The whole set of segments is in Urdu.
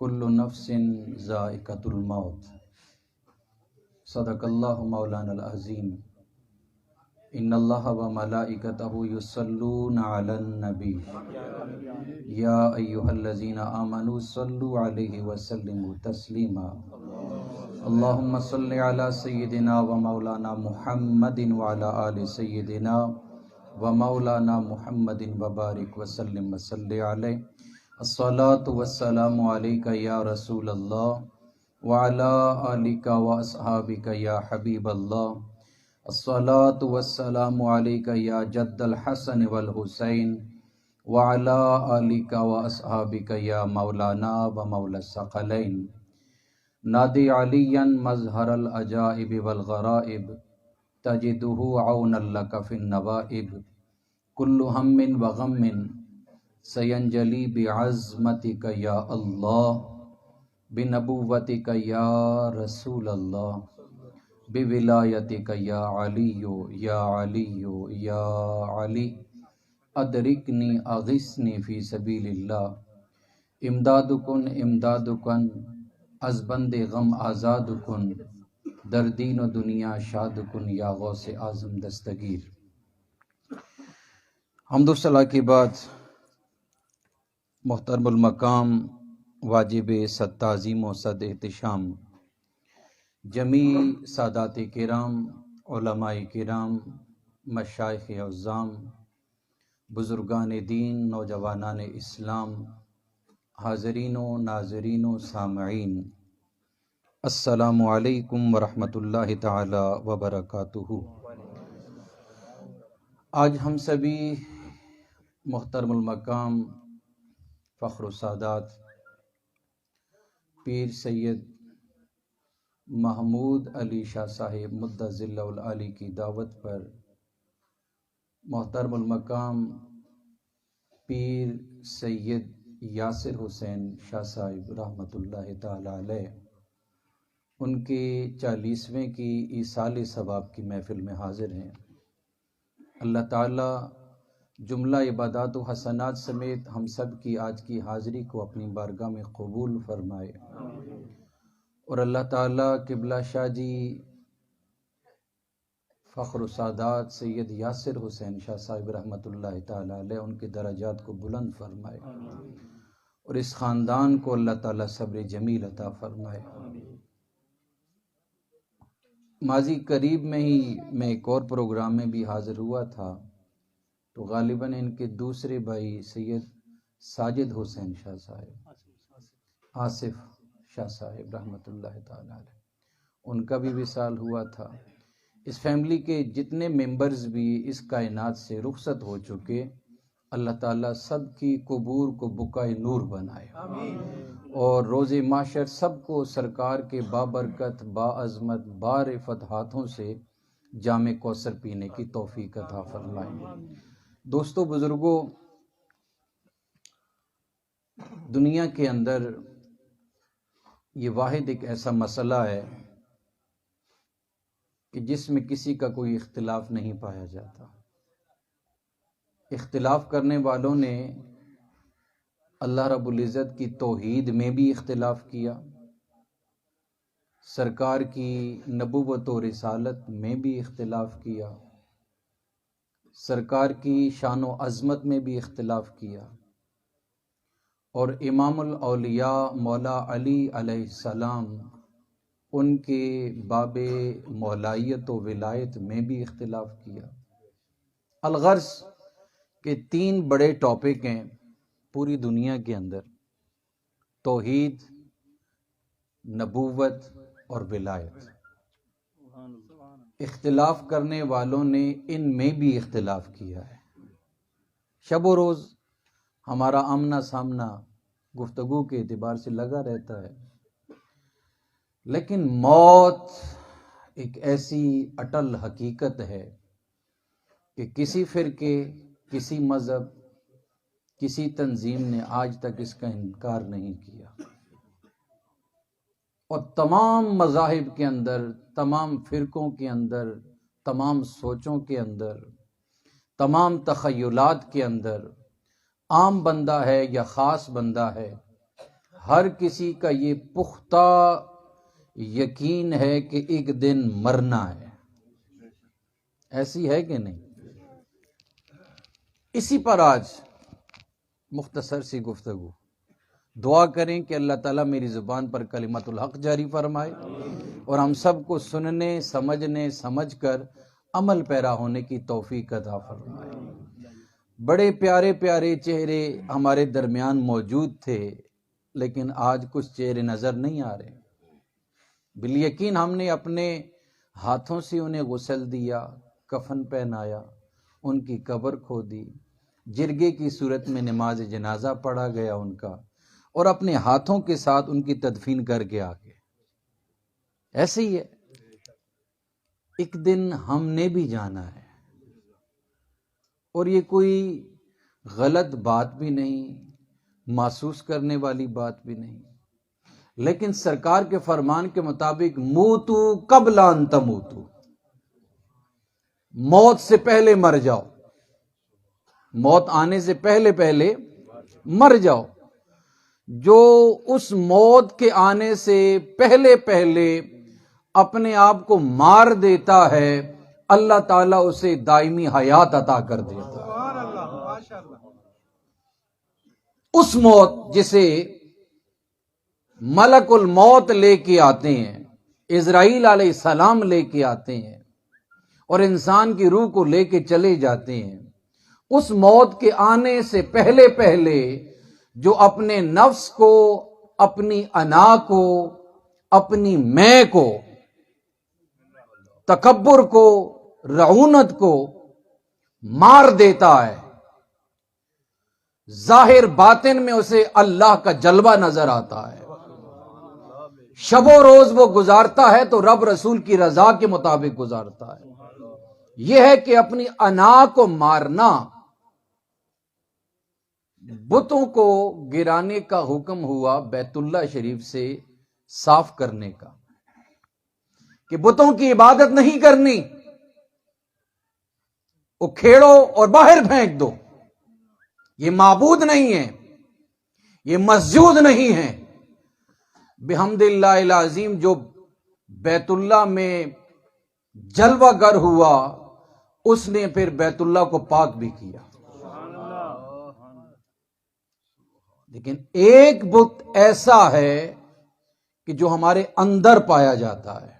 کل نفس ذائقۃ الموت۔ صدق اللہ مولانا العظیم۔ ان اللہ و ملائکتہ یصلون علی النبی یا ایھا الذین آمنوا صلوا علیہ وسلموا تسلیما۔ اللہم صل علی سیدنا و مولانا محمد وعلی آل سیدنا و مولانا محمد وبارک وسلم وصلی علیہ۔ الصلاۃ والسلام علیک یا رسول اللہ وعلی آلک و اصحابک یا حبیب اللہ۔ الصلاۃ والسلام علیک یا جد الحسن والحسین وعلی آلک و اصحابک یا مولانا و مولا الثقلین۔ نادی علیا مظہر العجائب والغرائب تجدہ عونا لک فی النوائب۔ کل ہم و غم سینجلی بعظمتک یا اللہ، بنبوتک یا رسول اللہ، بولایتک یا علی یا علی یا علی۔ ادرکنی اغثنی فی سبیل اللہ، امداد کن امداد کن، از بند غم آزاد کن، در دین و دنیا شاد کن یا غوث اعظم دستگیر۔ حمد و ثنا کے بعد محترم المقام واجب صد تعظیم و صد احتشام جمیع سادات کرام، علماء کرام، مشائخ عظام، بزرگان دین، نوجوانان اسلام، حاضرین و ناظرین و سامعین، السلام علیکم ورحمۃ اللہ تعالی وبرکاتہ۔ آج ہم سبھی محترم المقام فخر السادات پیر سید محمود علی شاہ صاحب مدہ ظلہ العالی کی دعوت پر محترم المقام پیر سید یاسر حسین شاہ صاحب رحمۃ اللہ تعالی علیہ ان کے 40ویں کی ایصال ثواب کی محفل میں حاضر ہیں۔ اللہ تعالی جملہ عبادات و حسنات سمیت ہم سب کی آج کی حاضری کو اپنی بارگاہ میں قبول فرمائے، اور اللہ تعالیٰ قبلہ شاہ جی فخر السادات سید یاسر حسین شاہ صاحب رحمۃ اللہ تعالی علیہ ان کے درجات کو بلند فرمائے، اور اس خاندان کو اللہ تعالیٰ صبر جمیل عطا فرمائے۔ ماضی قریب میں ہی میں ایک اور پروگرام میں بھی حاضر ہوا تھا، تو غالباً ان کے دوسرے بھائی سید ساجد حسین شاہ صاحب، آصف شاہ صاحب رحمۃ اللہ تعالی علیہ، ان کا بھی وصال ہوا تھا۔ اس فیملی کے جتنے ممبرز بھی اس کائنات سے رخصت ہو چکے، اللہ تعالیٰ سب کی قبور کو بقائے نور بنائے، اور روز محشر سب کو سرکار کے بابرکت، باعظمت، بارفت ہاتھوں سے جام کوثر پینے کی توفیق عطا فرمائے۔ دوستو بزرگوں، دنیا کے اندر یہ واحد ایک ایسا مسئلہ ہے کہ جس میں کسی کا کوئی اختلاف نہیں پایا جاتا۔ اختلاف کرنے والوں نے اللہ رب العزت کی توحید میں بھی اختلاف کیا، سرکار کی نبوت و رسالت میں بھی اختلاف کیا، سرکار کی شان و عظمت میں بھی اختلاف کیا، اور امام الاولیاء مولا علی علیہ السلام ان کے باب مولائیت و ولایت میں بھی اختلاف کیا۔ الغرض کہ 3 بڑے ٹاپک ہیں پوری دنیا کے اندر: توحید، نبوت اور ولایت۔ اختلاف کرنے والوں نے ان میں بھی اختلاف کیا ہے۔ شب و روز ہمارا آمنا سامنا گفتگو کے اعتبار سے لگا رہتا ہے، لیکن موت ایک ایسی اٹل حقیقت ہے کہ کسی فرقے، کسی مذہب، کسی تنظیم نے آج تک اس کا انکار نہیں کیا، اور تمام مذاہب کے اندر، تمام فرقوں کے اندر، تمام سوچوں کے اندر، تمام تخیلات کے اندر، عام بندہ ہے یا خاص بندہ ہے، ہر کسی کا یہ پختہ یقین ہے کہ ایک دن مرنا ہے، ایسی ہے کہ نہیں؟ اسی پر آج مختصر سی گفتگو، دعا کریں کہ اللہ تعالیٰ میری زبان پر کلمت الحق جاری فرمائے اور ہم سب کو سننے، سمجھنے، سمجھ کر عمل پیرا ہونے کی توفیق عطا فرمائے۔ بڑے پیارے پیارے چہرے ہمارے درمیان موجود تھے، لیکن آج کچھ چہرے نظر نہیں آ رہے۔ بالیقین ہم نے اپنے ہاتھوں سے انہیں غسل دیا، کفن پہنایا، ان کی قبر کھودی، جرگے کی صورت میں نماز جنازہ پڑھا گیا ان کا، اور اپنے ہاتھوں کے ساتھ ان کی تدفین کر کے آگے۔ ایسے ہی ہے، ایک دن ہم نے بھی جانا ہے، اور یہ کوئی غلط بات بھی نہیں، محسوس کرنے والی بات بھی نہیں، لیکن سرکار کے فرمان کے مطابق موتو قبل ان تموتو، موت سے پہلے مر جاؤ، موت آنے سے پہلے پہلے مر جاؤ۔ جو اس موت کے آنے سے پہلے پہلے اپنے آپ کو مار دیتا ہے، اللہ تعالیٰ اسے دائمی حیات عطا کر دیتا ہے۔ اس موت جسے ملک الموت لے کے آتے ہیں، عزرائیل علیہ السلام لے کے آتے ہیں اور انسان کی روح کو لے کے چلے جاتے ہیں، اس موت کے آنے سے پہلے پہلے جو اپنے نفس کو، اپنی انا کو، اپنی میں کو، تکبر کو، رعونت کو مار دیتا ہے، ظاہر باطن میں اسے اللہ کا جلوہ نظر آتا ہے، شب و روز وہ گزارتا ہے تو رب رسول کی رضا کے مطابق گزارتا ہے۔ یہ ہے کہ اپنی انا کو مارنا۔ بتوں کو گرانے کا حکم ہوا بیت اللہ شریف سے صاف کرنے کا، کہ بتوں کی عبادت نہیں کرنی، وہ کھیڑو اور باہر پھینک دو، یہ معبود نہیں ہے، یہ مسجود نہیں ہے۔ بحمد اللہ العظیم جو بیت اللہ میں جلوہ گر ہوا، اس نے پھر بیت اللہ کو پاک بھی کیا۔ لیکن ایک بت ایسا ہے کہ جو ہمارے اندر پایا جاتا ہے،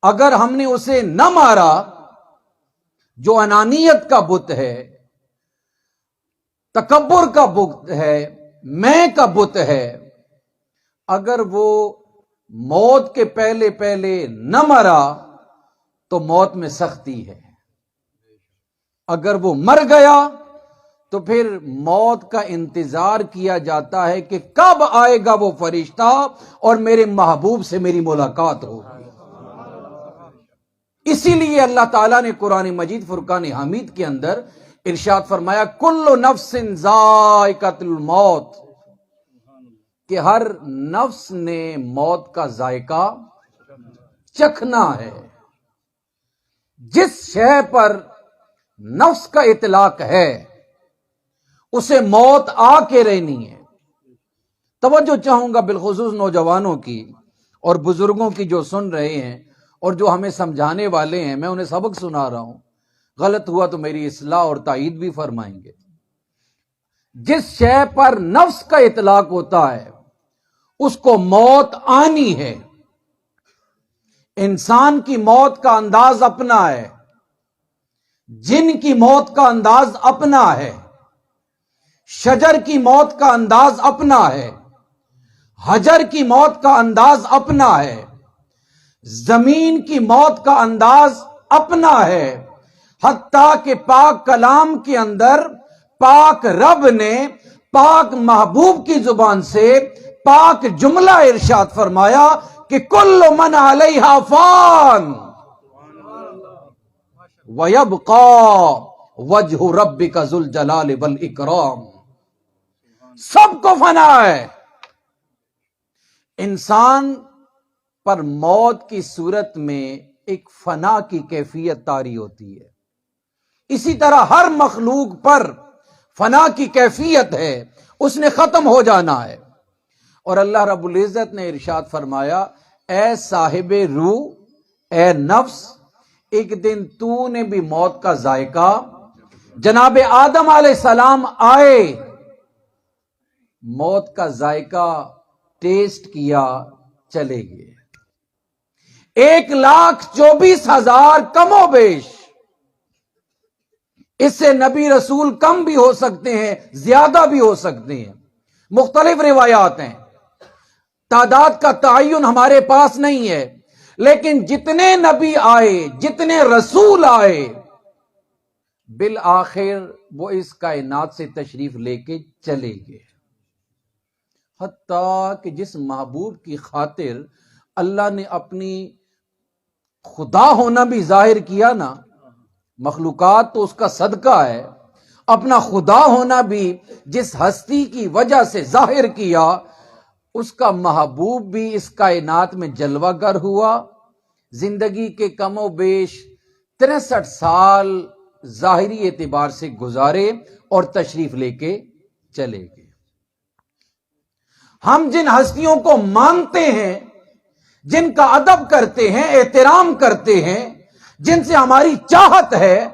اگر ہم نے اسے نہ مارا، جو انانیت کا بت ہے، تکبر کا بت ہے، میں کا بت ہے، اگر وہ موت کے پہلے پہلے نہ مرا تو موت میں سختی ہے، اگر وہ مر گیا تو پھر موت کا انتظار کیا جاتا ہے کہ کب آئے گا وہ فرشتہ اور میرے محبوب سے میری ملاقات ہوگی۔ اسی لیے اللہ تعالیٰ نے قرآن مجید فرقان حمید کے اندر ارشاد فرمایا، کل نفس ذائقۃ الموت، کہ ہر نفس نے موت کا ذائقہ چکھنا ہے۔ جس شے پر نفس کا اطلاق ہے اسے موت آ کے رہنی ہے۔ توجہ چاہوں گا بالخصوص نوجوانوں کی اور بزرگوں کی جو سن رہے ہیں اور جو ہمیں سمجھانے والے ہیں، میں انہیں سبق سنا رہا ہوں، غلط ہوا تو میری اصلاح اور تائید بھی فرمائیں گے۔ جس شے پر نفس کا اطلاق ہوتا ہے اس کو موت آنی ہے۔ انسان کی موت کا انداز اپنا ہے، جن کی موت کا انداز اپنا ہے، شجر کی موت کا انداز اپنا ہے، حجر کی موت کا انداز اپنا ہے، زمین کی موت کا انداز اپنا ہے، حتیٰ کہ پاک کلام کے اندر پاک رب نے پاک محبوب کی زبان سے پاک جملہ ارشاد فرمایا کہ کل من علیہا فان وَيَبْقَى وَجْهُ رَبِّكَ ذُو الْجَلَالِ وَالْإِكْرَامِ، سب کو فنا ہے۔ انسان پر موت کی صورت میں ایک فنا کی کیفیت طاری ہوتی ہے، اسی طرح ہر مخلوق پر فنا کی کیفیت ہے، اس نے ختم ہو جانا ہے۔ اور اللہ رب العزت نے ارشاد فرمایا، اے صاحب روح، اے نفس، ایک دن تو نے بھی موت کا ذائقہ، جناب آدم علیہ السلام آئے، موت کا ذائقہ ٹیسٹ کیا، چلے گئے۔ 1,24,000 کم و بیش، اس سے نبی رسول کم بھی ہو سکتے ہیں، زیادہ بھی ہو سکتے ہیں، مختلف روایات ہیں، تعداد کا تعین ہمارے پاس نہیں ہے، لیکن جتنے نبی آئے، جتنے رسول آئے، بالآخر وہ اس کائنات سے تشریف لے کے چلے گئے۔ حتیٰ کہ جس محبوب کی خاطر اللہ نے اپنی خدا ہونا بھی ظاہر کیا نا، مخلوقات تو اس کا صدقہ ہے، اپنا خدا ہونا بھی جس ہستی کی وجہ سے ظاہر کیا، اس کا محبوب بھی اس کائنات میں جلوہ گر ہوا، زندگی کے کم و بیش 63 سال ظاہری اعتبار سے گزارے اور تشریف لے کے چلے گئے۔ ہم جن ہستیوں کو مانتے ہیں، جن کا ادب کرتے ہیں، احترام کرتے ہیں، جن سے ہماری چاہت ہے،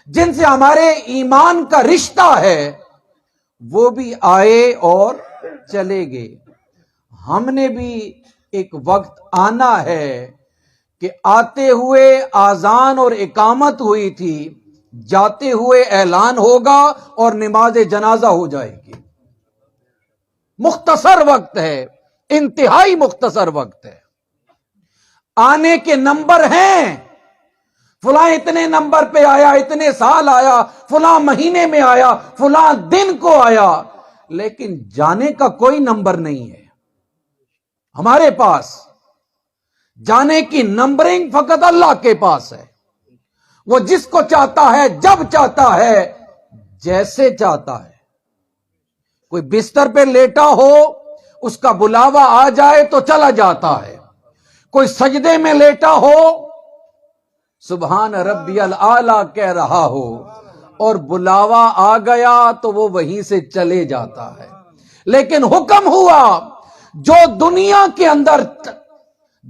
جن سے ہمارے ایمان کا رشتہ ہے، وہ بھی آئے اور چلے گئے۔ ہم نے بھی ایک وقت آنا ہے کہ آتے ہوئے آذان اور اقامت ہوئی تھی، جاتے ہوئے اعلان ہوگا اور نماز جنازہ ہو جائے گی۔ مختصر وقت ہے، انتہائی مختصر وقت ہے۔ آنے کے نمبر ہیں، فلاں اتنے نمبر پہ آیا، اتنے سال آیا، فلاں مہینے میں آیا، فلاں دن کو آیا، لیکن جانے کا کوئی نمبر نہیں ہے ہمارے پاس۔ جانے کی نمبرنگ فقط اللہ کے پاس ہے، وہ جس کو چاہتا ہے، جب چاہتا ہے، جیسے چاہتا ہے۔ کوئی بستر پہ لیٹا ہو، اس کا بلاوا آ جائے تو چلا جاتا ہے۔ کوئی سجدے میں لیٹا ہو، سبحان ربی الاعلی کہہ رہا ہو، اور بلاوا آ گیا تو وہ وہیں سے چلے جاتا ہے۔ لیکن حکم ہوا، جو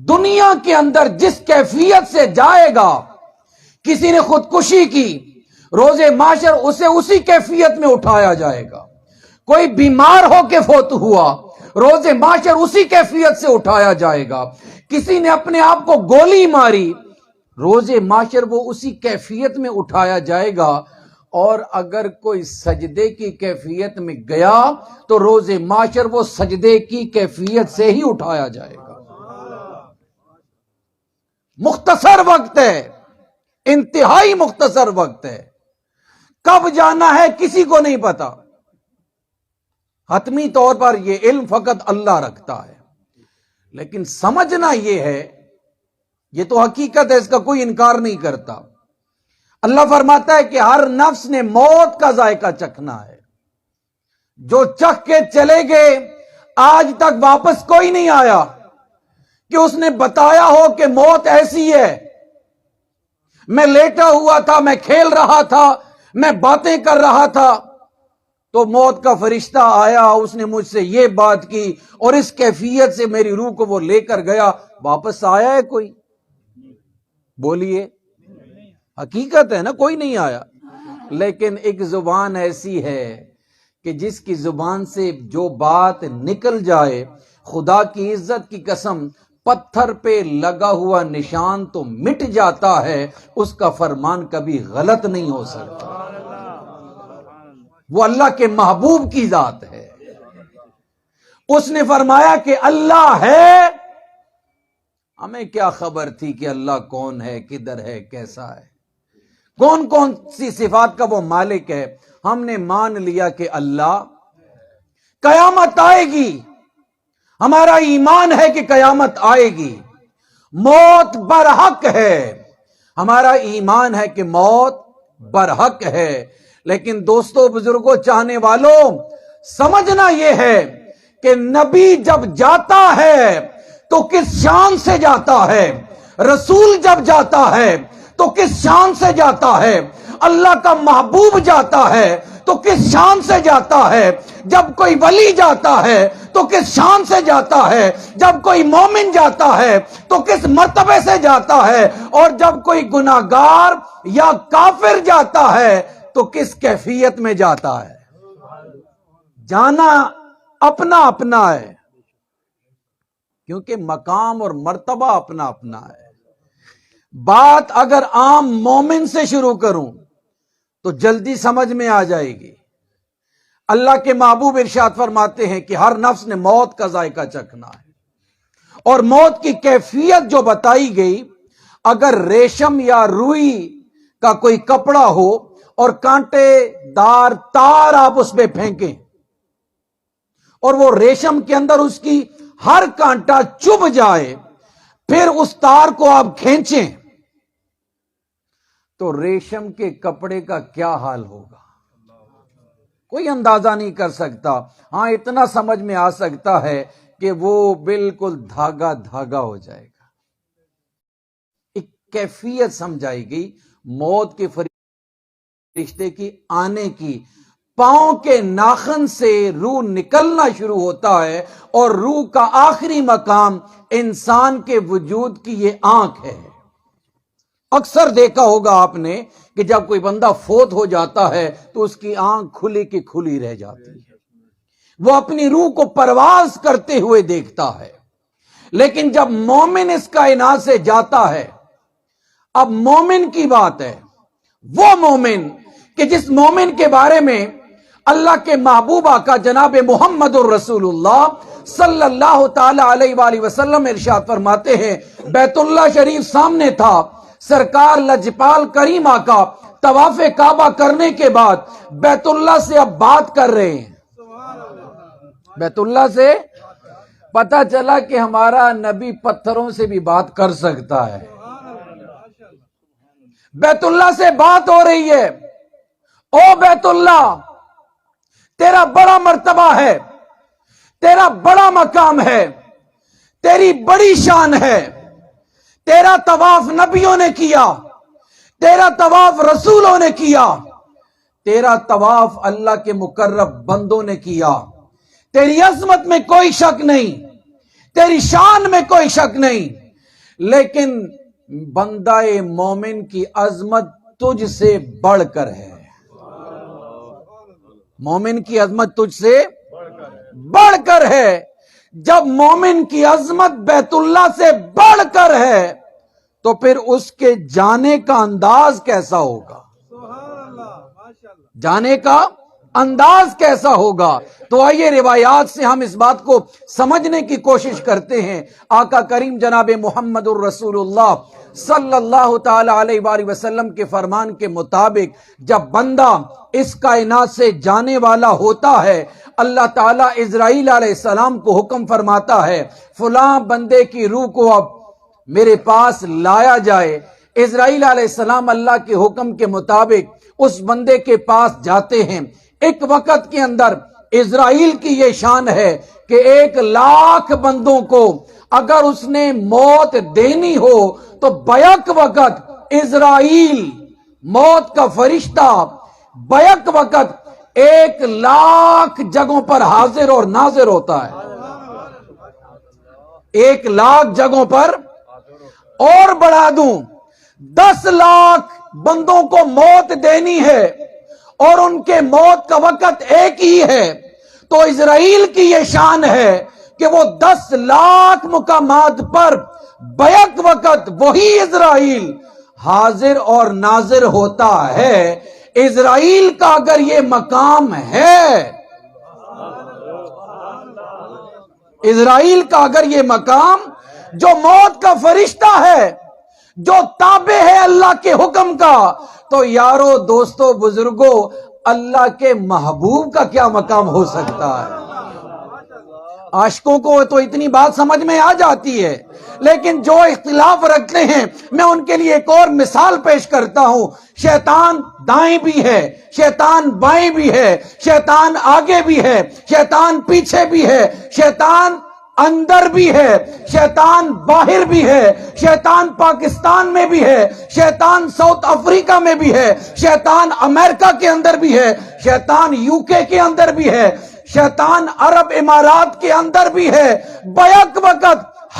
دنیا کے اندر جس کیفیت سے جائے گا، کسی نے خودکشی کی، روز محشر اسے اسی کیفیت میں اٹھایا جائے گا۔ کوئی بیمار ہو کے فوت ہوا، روز محشر اسی کیفیت سے اٹھایا جائے گا۔ کسی نے اپنے آپ کو گولی ماری، روز محشر وہ اسی کیفیت میں اٹھایا جائے گا۔ اور اگر کوئی سجدے کی کیفیت میں گیا تو روز محشر وہ سجدے کی کیفیت سے ہی اٹھایا جائے گا۔ مختصر وقت ہے، انتہائی مختصر وقت ہے۔ کب جانا ہے کسی کو نہیں پتا، حتمی طور پر یہ علم فقط اللہ رکھتا ہے، لیکن سمجھنا یہ ہے، یہ تو حقیقت ہے، اس کا کوئی انکار نہیں کرتا۔ اللہ فرماتا ہے کہ ہر نفس نے موت کا ذائقہ چکھنا ہے۔ جو چکھ کے چلے گئے، آج تک واپس کوئی نہیں آیا کہ اس نے بتایا ہو کہ موت ایسی ہے۔ میں لیٹا ہوا تھا، میں کھیل رہا تھا، میں باتیں کر رہا تھا، تو موت کا فرشتہ آیا، اس نے مجھ سے یہ بات کی اور اس کیفیت سے میری روح کو وہ لے کر گیا۔ واپس آیا ہے کوئی؟ بولیے، حقیقت ہے نا، کوئی نہیں آیا۔ لیکن ایک زبان ایسی ہے کہ جس کی زبان سے جو بات نکل جائے، خدا کی عزت کی قسم، پتھر پہ لگا ہوا نشان تو مٹ جاتا ہے، اس کا فرمان کبھی غلط نہیں ہو سکتا۔ وہ اللہ کے محبوب کی ذات ہے۔ اس نے فرمایا کہ اللہ ہے، ہمیں کیا خبر تھی کہ اللہ کون ہے، کدھر ہے، کیسا ہے، کون کون سی صفات کا وہ مالک ہے۔ ہم نے مان لیا کہ اللہ، قیامت آئے گی، ہمارا ایمان ہے کہ قیامت آئے گی، موت برحق ہے، ہمارا ایمان ہے کہ موت برحق ہے۔ لیکن دوستو، بزرگوں، چاہنے والوں، سمجھنا یہ ہے کہ نبی جب جاتا ہے تو کس شان سے جاتا ہے، رسول جب جاتا ہے تو کس شان سے جاتا ہے، اللہ کا محبوب جاتا ہے تو کس شان سے جاتا ہے؟ جب کوئی ولی جاتا ہے تو کس شان سے جاتا ہے؟ جب کوئی مومن جاتا ہے تو کس مرتبے سے جاتا ہے؟ اور جب کوئی گناہگار یا کافر جاتا ہے تو کس کیفیت میں جاتا ہے؟ جانا اپنا اپنا ہے، کیونکہ مقام اور مرتبہ اپنا اپنا ہے۔ بات اگر عام مومن سے شروع کروں تو جلدی سمجھ میں آ جائے گی۔ اللہ کے محبوب ارشاد فرماتے ہیں کہ ہر نفس نے موت کا ذائقہ چکھنا ہے، اور موت کی کیفیت جو بتائی گئی، اگر ریشم یا روئی کا کوئی کپڑا ہو اور کانٹے دار تار آپ اس پہ پھینکیں اور وہ ریشم کے اندر اس کی ہر کانٹا چبھ جائے، پھر اس تار کو آپ کھینچیں تو ریشم کے کپڑے کا کیا حال ہوگا؟ کوئی اندازہ نہیں کر سکتا۔ ہاں اتنا سمجھ میں آ سکتا ہے کہ وہ بالکل دھاگا دھاگا ہو جائے گا۔ ایک کیفیت سمجھائی گئی موت کے فرشتے کی آنے کی۔ پاؤں کے ناخن سے روح نکلنا شروع ہوتا ہے، اور روح کا آخری مقام انسان کے وجود کی یہ آنکھ ہے۔ اکثر دیکھا ہوگا آپ نے کہ جب کوئی بندہ فوت ہو جاتا ہے تو اس کی آنکھ کھلی کی کھلی رہ جاتی ہے، وہ اپنی روح کو پرواز کرتے ہوئے دیکھتا ہے۔ لیکن جب مومن اس کائنات سے جاتا ہے، اب مومن کی بات ہے، وہ مومن کہ جس مومن کے بارے میں اللہ کے محبوب آقا جناب محمد الرسول اللہ صلی اللہ تعالی علیہ وآلہ وسلم ارشاد فرماتے ہیں، بیت اللہ شریف سامنے تھا، سرکار لجپال کریم آقا طواف کعبہ کرنے کے بعد بیت اللہ سے اب بات کر رہے ہیں۔ بیت اللہ سے پتہ چلا کہ ہمارا نبی پتھروں سے بھی بات کر سکتا ہے۔ بیت اللہ سے بات ہو رہی ہے، او بیت اللہ، تیرا بڑا مرتبہ ہے، تیرا بڑا مقام ہے، تیری بڑی شان ہے، تیرا طواف نبیوں نے کیا، تیرا طواف رسولوں نے کیا، تیرا طواف اللہ کے مقرب بندوں نے کیا، تیری عظمت میں کوئی شک نہیں، تیری شان میں کوئی شک نہیں، لیکن بندہ مومن کی عظمت تجھ سے بڑھ کر ہے۔ مومن کی عظمت تجھ سے بڑھ کر ہے۔ جب مومن کی عظمت بیت اللہ سے بڑھ کر ہے تو پھر اس کے جانے کا انداز کیسا ہوگا؟ جانے کا انداز کیسا ہوگا؟ تو آئیے روایات سے ہم اس بات کو سمجھنے کی کوشش کرتے ہیں۔ آقا کریم جناب محمد الرسول اللہ صلی اللہ تعالی علیہ وآلہ وسلم کے فرمان کے مطابق جب بندہ اس کائنات سے جانے والا ہوتا ہے، اللہ تعالیٰ اسرائیل علیہ السلام کو حکم فرماتا ہے فلاں بندے کی روح کو اب میرے پاس لایا جائے۔ اسرائیل علیہ السلام اللہ کے حکم کے مطابق اس بندے کے پاس جاتے ہیں۔ ایک وقت کے اندر اسرائیل کی یہ شان ہے کہ 1,00,000 بندوں کو اگر اس نے موت دینی ہو تو بیک وقت اسرائیل موت کا فرشتہ بیک وقت 1,00,000 جگہوں پر حاضر اور ناظر ہوتا ہے۔ 1,00,000 جگہوں پر، اور بڑھا دوں 10,00,000 بندوں کو موت دینی ہے اور ان کے موت کا وقت ایک ہی ہے، تو اسرائیل کی یہ شان ہے کہ وہ 10,00,000 مقامات پر بیک وقت وہی اسرائیل حاضر اور ناظر ہوتا ہے۔ اسرائیل کا اگر یہ مقام ہے، اسرائیل کا اگر یہ مقام، جو موت کا فرشتہ ہے، جو تابع ہے اللہ کے حکم کا، تو یارو دوستو بزرگو اللہ کے محبوب کا کیا مقام ہو سکتا ہے؟ عاشقوں کو تو اتنی بات سمجھ میں آ جاتی ہے، لیکن جو اختلاف رکھتے ہیں میں ان کے لیے ایک اور مثال پیش کرتا ہوں۔ شیطان دائیں بھی ہے، شیطان بائیں بھی ہے، شیطان آگے بھی ہے، شیطان پیچھے بھی ہے، شیطان اندر بھی ہے، شیطان باہر بھی ہے، شیطان پاکستان میں بھی ہے، شیطان ساؤتھ افریقہ میں بھی ہے، شیطان امریکہ کے اندر بھی ہے، شیطان یو کے اندر بھی ہے، شیطان عرب امارات کے اندر بھی ہے۔ بیک وقت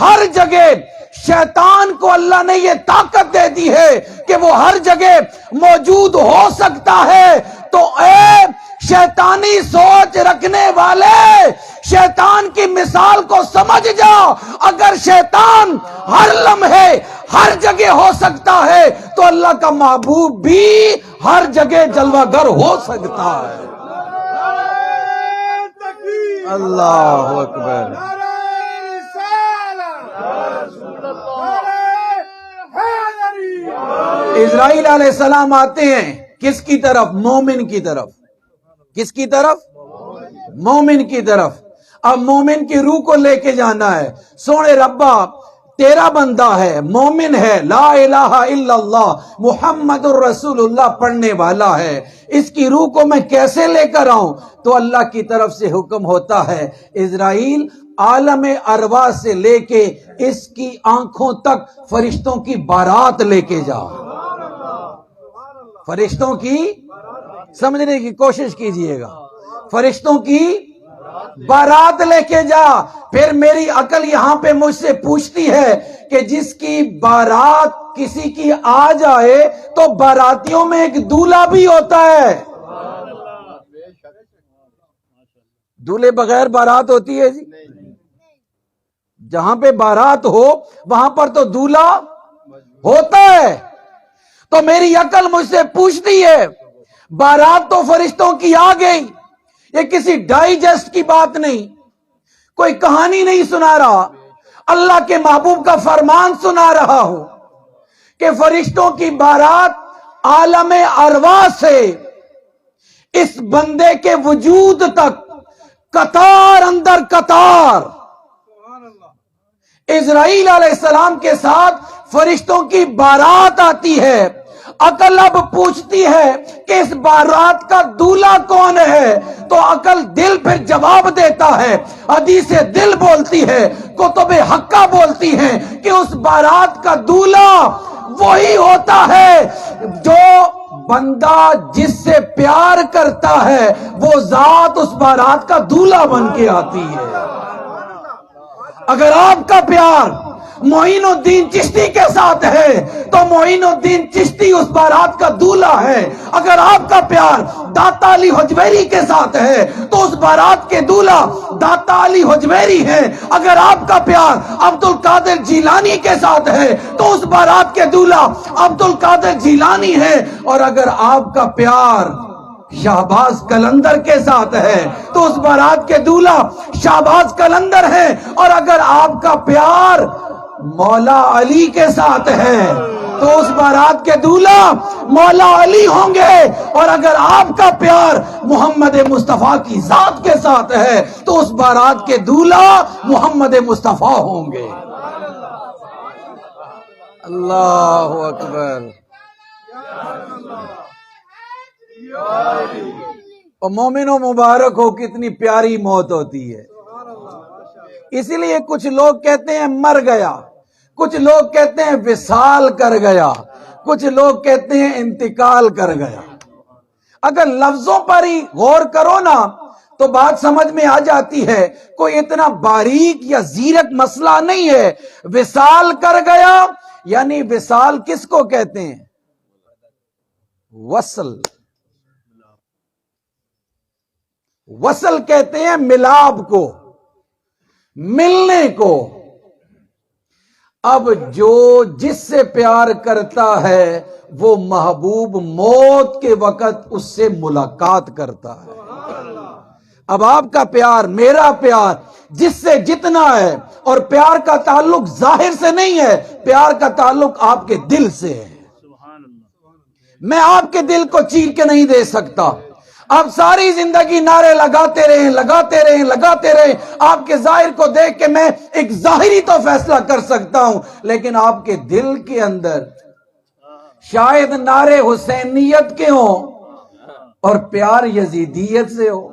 ہر جگہ شیطان کو اللہ نے یہ طاقت دے دی ہے کہ وہ ہر جگہ موجود ہو سکتا ہے۔ تو اے شیطانی سوچ رکھنے والے، شیطان کی مثال کو سمجھ جا۔ اگر شیطان ہر لمحے ہر جگہ ہو سکتا ہے تو اللہ کا محبوب بھی ہر جگہ جلوہ گر ہو سکتا ہے۔ اللہ اکبر۔ اسرائیل علیہ السلام آتے ہیں کس کی طرف؟ مومن کی طرف۔ کس کی طرف؟ مومن کی طرف۔ اب مومن کی روح کو لے کے جانا ہے۔ سونے ربا تیرا بندہ ہے، مومن ہے، لا الہ الا اللہ محمد الرسول اللہ پڑھنے والا ہے، اس کی روح کو میں کیسے لے کر آؤں؟ تو اللہ کی طرف سے حکم ہوتا ہے، اسرائیل عالم ارواح سے لے کے اس کی آنکھوں تک فرشتوں کی بارات لے کے جا۔ فرشتوں کی سمجھنے کی کوشش کیجئے گا، فرشتوں کی بارات لے کے جا۔ پھر میری عقل یہاں پہ مجھ سے پوچھتی ہے کہ جس کی بارات کسی کی آ جائے تو باراتیوں میں ایک دولہا بھی ہوتا ہے۔ دولہے بغیر بارات ہوتی ہے جی؟ جہاں پہ بارات ہو وہاں پر تو دولہا ہوتا ہے۔ تو میری عقل مجھ سے پوچھتی ہے بارات تو فرشتوں کی آ گئی، یہ کسی ڈائجسٹ کی بات نہیں، کوئی کہانی نہیں سنا رہا، اللہ کے محبوب کا فرمان سنا رہا ہوں کہ فرشتوں کی بارات عالم ارواح سے اس بندے کے وجود تک قطار اندر قطار، اسرائیل علیہ السلام کے ساتھ فرشتوں کی بارات آتی ہے۔ عقل اب پوچھتی ہے کہ اس بارات کا دولہا کون ہے؟ تو عقل دل پھر جواب دیتا ہے، حدیث دل بولتی ہے، کتب حقہ بولتی ہیں کہ اس بارات کا دولہا وہی ہوتا ہے جو بندہ جس سے پیار کرتا ہے، وہ ذات اس بارات کا دولہا بن کے آتی ہے۔ اگر آپ کا پیار معین الدین چشتی کے ساتھ ہے تو معین الدین چشتی اس بارات کا دولہا ہے۔ اگر آپ کا پیار داتا علی حجویری کے ساتھ ہے تو اس بارات کے دولہا داتا علی حجویری ہے۔ اگر آپ کا پیار عبد القادر جیلانی کے ساتھ ہے تو اس بارات کے دولہا عبد القادر جیلانی ہے۔ اور اگر آپ کا پیار شہباز قلندر کے ساتھ ہے تو اس بارات کے دولہا شہباز قلندر ہے۔ اور اگر آپ کا پیار مولا علی کے ساتھ ہے تو اس بارات کے دولہا مولا علی ہوں گے۔ اور اگر آپ کا پیار محمد مصطفیٰ کی ذات کے ساتھ ہے تو اس بارات کے دولہا محمد مصطفیٰ ہوں گے۔ اللہ اکبر۔ اور مومن و مبارک ہو، کتنی پیاری موت ہوتی ہے۔ اسی لیے کچھ لوگ کہتے ہیں مر گیا، کچھ لوگ کہتے ہیں وصال کر گیا، کچھ لوگ کہتے ہیں انتقال کر گیا۔ اگر لفظوں پر ہی غور کرو نا تو بات سمجھ میں آ جاتی ہے، کوئی اتنا باریک یا زیرک مسئلہ نہیں ہے۔ وصال کر گیا یعنی وصال کس کو کہتے ہیں؟ وصل، وصل کہتے ہیں ملاب کو، ملنے کو۔ اب جو جس سے پیار کرتا ہے وہ محبوب موت کے وقت اس سے ملاقات کرتا ہے۔ اب آپ کا پیار، میرا پیار جس سے جتنا ہے، اور پیار کا تعلق ظاہر سے نہیں ہے، پیار کا تعلق آپ کے دل سے ہے۔ میں آپ کے دل کو چیر کے نہیں دے سکتا۔ آپ ساری زندگی نعرے لگاتے رہیں، لگاتے رہیں، لگاتے رہیں، آپ کے ظاہر کو دیکھ کے میں ایک ظاہری تو فیصلہ کر سکتا ہوں، لیکن آپ کے دل کے اندر شاید نعرے حسینیت کے ہوں اور پیار یزیدیت سے ہو،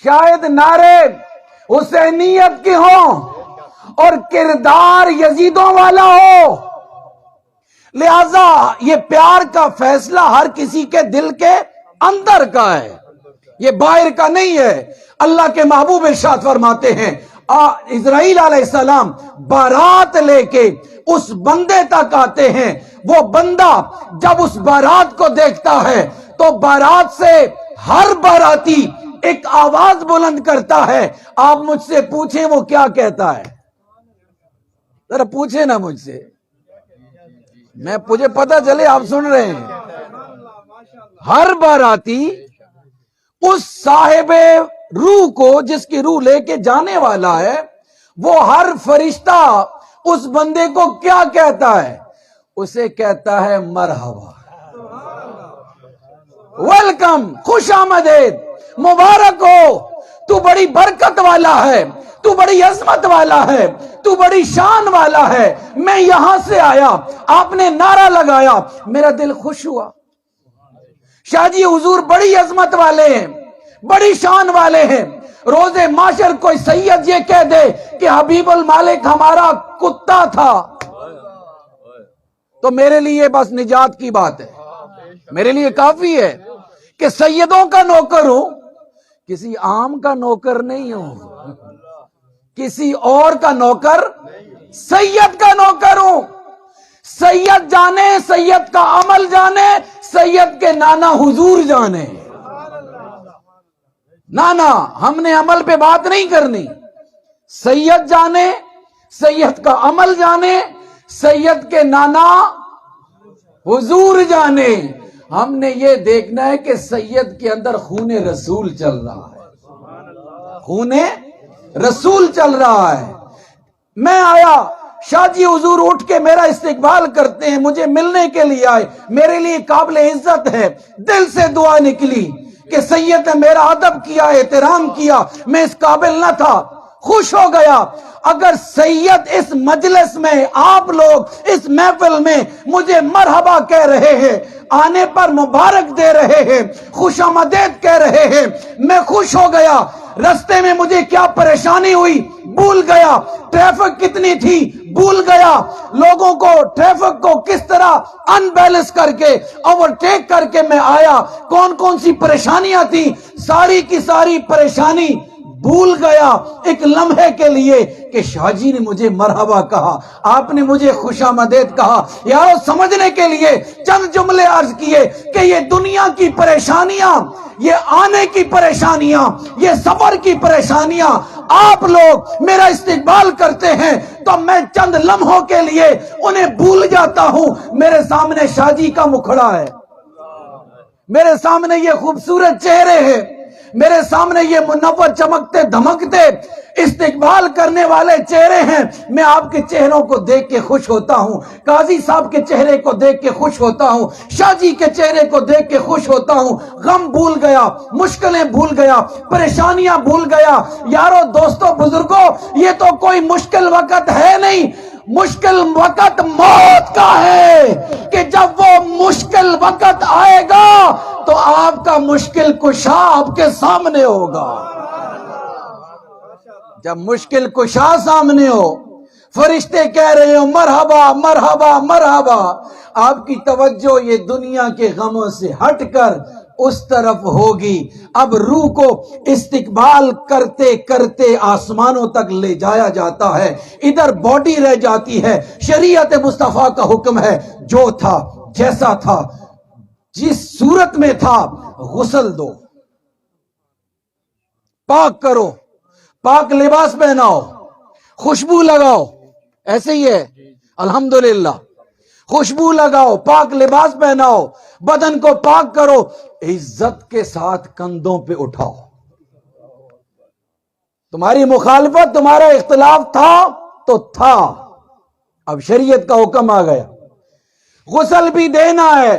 شاید نعرے حسینیت کی ہوں اور کردار یزیدوں والا ہو. لہذا یہ پیار کا فیصلہ ہر کسی کے دل کے اندر کا ہے، یہ باہر کا نہیں ہے. اللہ کے محبوب ارشاد فرماتے ہیں اسرائیل علیہ السلام بارات لے کے اس بندے تک آتے ہیں، وہ بندہ جب اس بارات کو دیکھتا ہے تو بارات سے ہر باراتی ایک آواز بلند کرتا ہے. آپ مجھ سے پوچھیں وہ کیا کہتا ہے؟ ذرا پوچھیں نا مجھ سے، مجھے پتا چلے آپ سن رہے ہیں. ہر باراتی اس صاحب روح کو جس کی روح لے کے جانے والا ہے، وہ ہر فرشتہ اس بندے کو کیا کہتا ہے؟ اسے کہتا ہے مرحبا، ویلکم، خوش آمدید، مبارک ہو، تو بڑی برکت والا ہے، تو بڑی عظمت والا ہے، تو بڑی شان والا ہے. میں یہاں سے آیا، آپ نے نعرہ لگایا، میرا دل خوش ہوا. شاہ جی حضور بڑی عظمت والے ہیں، بڑی شان والے ہیں. روز معاشر کوئی سید یہ کہہ دے کہ حبیب المالک ہمارا کتا تھا تو میرے لیے بس نجات کی بات ہے، میرے لیے کافی ہے کہ سیدوں کا نوکر ہوں، کسی عام کا نوکر نہیں ہوں، کسی اور کا نوکر، سید کا نوکر ہوں. سید جانے، سید کا عمل جانے، سید کے نانا حضور جانے. نانا ہم نے عمل پہ بات نہیں کرنی، سید جانے، سید کا عمل جانے، سید کے نانا حضور جانے. ہم نے یہ دیکھنا ہے کہ سید کے اندر خون رسول چل رہا ہے، خون رسول چل رہا ہے. میں آیا، شاہ جی حضور اٹھ کے میرا استقبال کرتے ہیں، مجھے ملنے کے لیے آئے، میرے لیے قابل عزت ہے. دل سے دعا نکلی کہ سید نے میرا ادب کیا، احترام کیا، میں اس قابل نہ تھا. خوش ہو گیا. اگر سید اس مجلس میں، آپ لوگ اس محفل میں مجھے مرحبا کہہ رہے ہیں، آنے پر مبارک دے رہے ہیں، خوش آمدید کہہ رہے ہیں، میں خوش ہو گیا. رستے میں مجھے کیا پریشانی ہوئی بھول گیا، ٹریفک کتنی تھی بھول گیا، لوگوں کو ٹریفک کو کس طرح ان بیلنس کر کے اوورٹیک کر کے میں آیا، کون کون سی پریشانیاں تھی، ساری کی ساری پریشانی بھول گیا ایک لمحے کے لیے کہ شاہ جی نے مجھے مرحبا کہا، آپ نے مجھے خوش آمدید کہا. یارو سمجھنے کے لیے چند جملے عرض کیے کہ یہ دنیا کی پریشانیاں، یہ آنے کی پریشانیاں، یہ سفر کی پریشانیاں، آپ لوگ میرا استقبال کرتے ہیں تو میں چند لمحوں کے لیے انہیں بھول جاتا ہوں. میرے سامنے شاہ جی کا مکھڑا ہے، میرے سامنے یہ خوبصورت چہرے ہیں، میرے سامنے یہ منور چمکتے دھمکتے استقبال کرنے والے چہرے ہیں. میں آپ کے چہروں کو دیکھ کے خوش ہوتا ہوں، قاضی صاحب کے چہرے کو دیکھ کے خوش ہوتا ہوں، شاہ جی کے چہرے کو دیکھ کے خوش ہوتا ہوں. غم بھول گیا، مشکلیں بھول گیا، پریشانیاں بھول گیا. یارو دوستو بزرگوں، یہ تو کوئی مشکل وقت ہے نہیں، مشکل وقت موت کا ہے کہ جب وہ مشکل وقت آئے گا تو آپ کا مشکل کشا آپ کے سامنے ہوگا. جب مشکل کشا سامنے ہو، فرشتے کہہ رہے ہو مرحبا مرحبا مرحبا، آپ کی توجہ یہ دنیا کے غموں سے ہٹ کر اس طرف ہوگی. اب روح کو استقبال کرتے کرتے آسمانوں تک لے جایا جاتا ہے، ادھر باڈی رہ جاتی ہے. شریعت مصطفیٰ کا حکم ہے، جو تھا جیسا تھا جس صورت میں تھا غسل دو، پاک کرو، پاک لباس پہناؤ، خوشبو لگاؤ. ایسے ہی ہے الحمدللہ، خوشبو لگاؤ، پاک لباس پہناؤ، بدن کو پاک کرو، عزت کے ساتھ کندھوں پہ اٹھاؤ. تمہاری مخالفت، تمہارا اختلاف تھا تو تھا، اب شریعت کا حکم آ گیا، غسل بھی دینا ہے،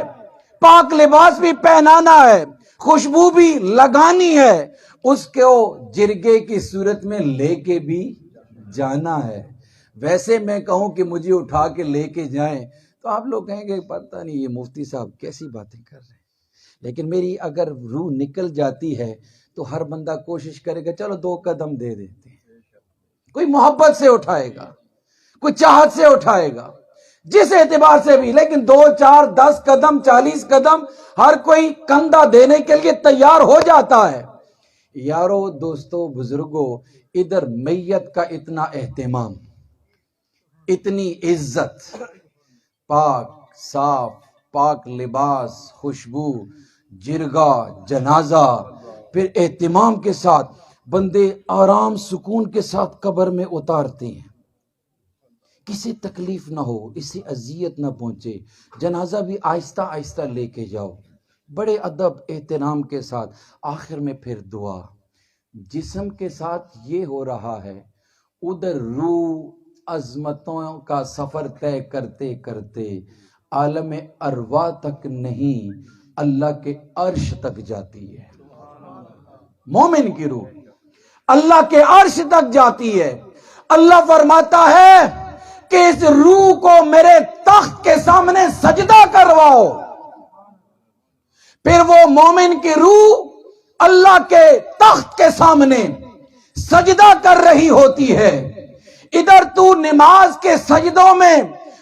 پاک لباس بھی پہنانا ہے، خوشبو بھی لگانی ہے، اس کو جرگے کی صورت میں لے کے بھی جانا ہے. ویسے میں کہوں کہ مجھے اٹھا کے لے کے جائیں تو آپ لوگ کہیں گے پتہ نہیں یہ مفتی صاحب کیسی باتیں کر رہے ہیں. لیکن میری اگر روح نکل جاتی ہے تو ہر بندہ کوشش کرے گا چلو 2 قدم دے دیتے ہیں. کوئی محبت سے اٹھائے گا، کوئی چاہت سے اٹھائے گا، جس اعتبار سے بھی، لیکن 2 4 10 قدم 40 قدم ہر کوئی کندھا دینے کے لیے تیار ہو جاتا ہے۔ یارو، دوستو، بزرگوں، ادھر میت کا اتنا اہتمام، اتنی عزت، پاک صاف پاک لباس، خوشبو، جرگہ، جنازہ، پھر اہتمام کے ساتھ بندے آرام سکون کے ساتھ قبر میں اتارتے ہیں، کسی تکلیف نہ ہو، اسے اذیت نہ پہنچے، جنازہ بھی آہستہ آہستہ لے کے جاؤ، بڑے ادب احترام کے ساتھ، آخر میں پھر دعا۔ جسم کے ساتھ یہ ہو رہا ہے، ادھر روح عظمتوں کا سفر طے کرتے کرتے عالم ارواح تک نہیں، اللہ کے عرش تک جاتی ہے۔ مومن کی روح اللہ کے عرش تک جاتی ہے۔ اللہ فرماتا ہے کہ اس روح کو میرے تخت کے سامنے سجدہ کرواؤ۔ پھر وہ مومن کی روح اللہ کے تخت کے سامنے سجدہ کر رہی ہوتی ہے۔ ادھر تو نماز کے سجدوں میں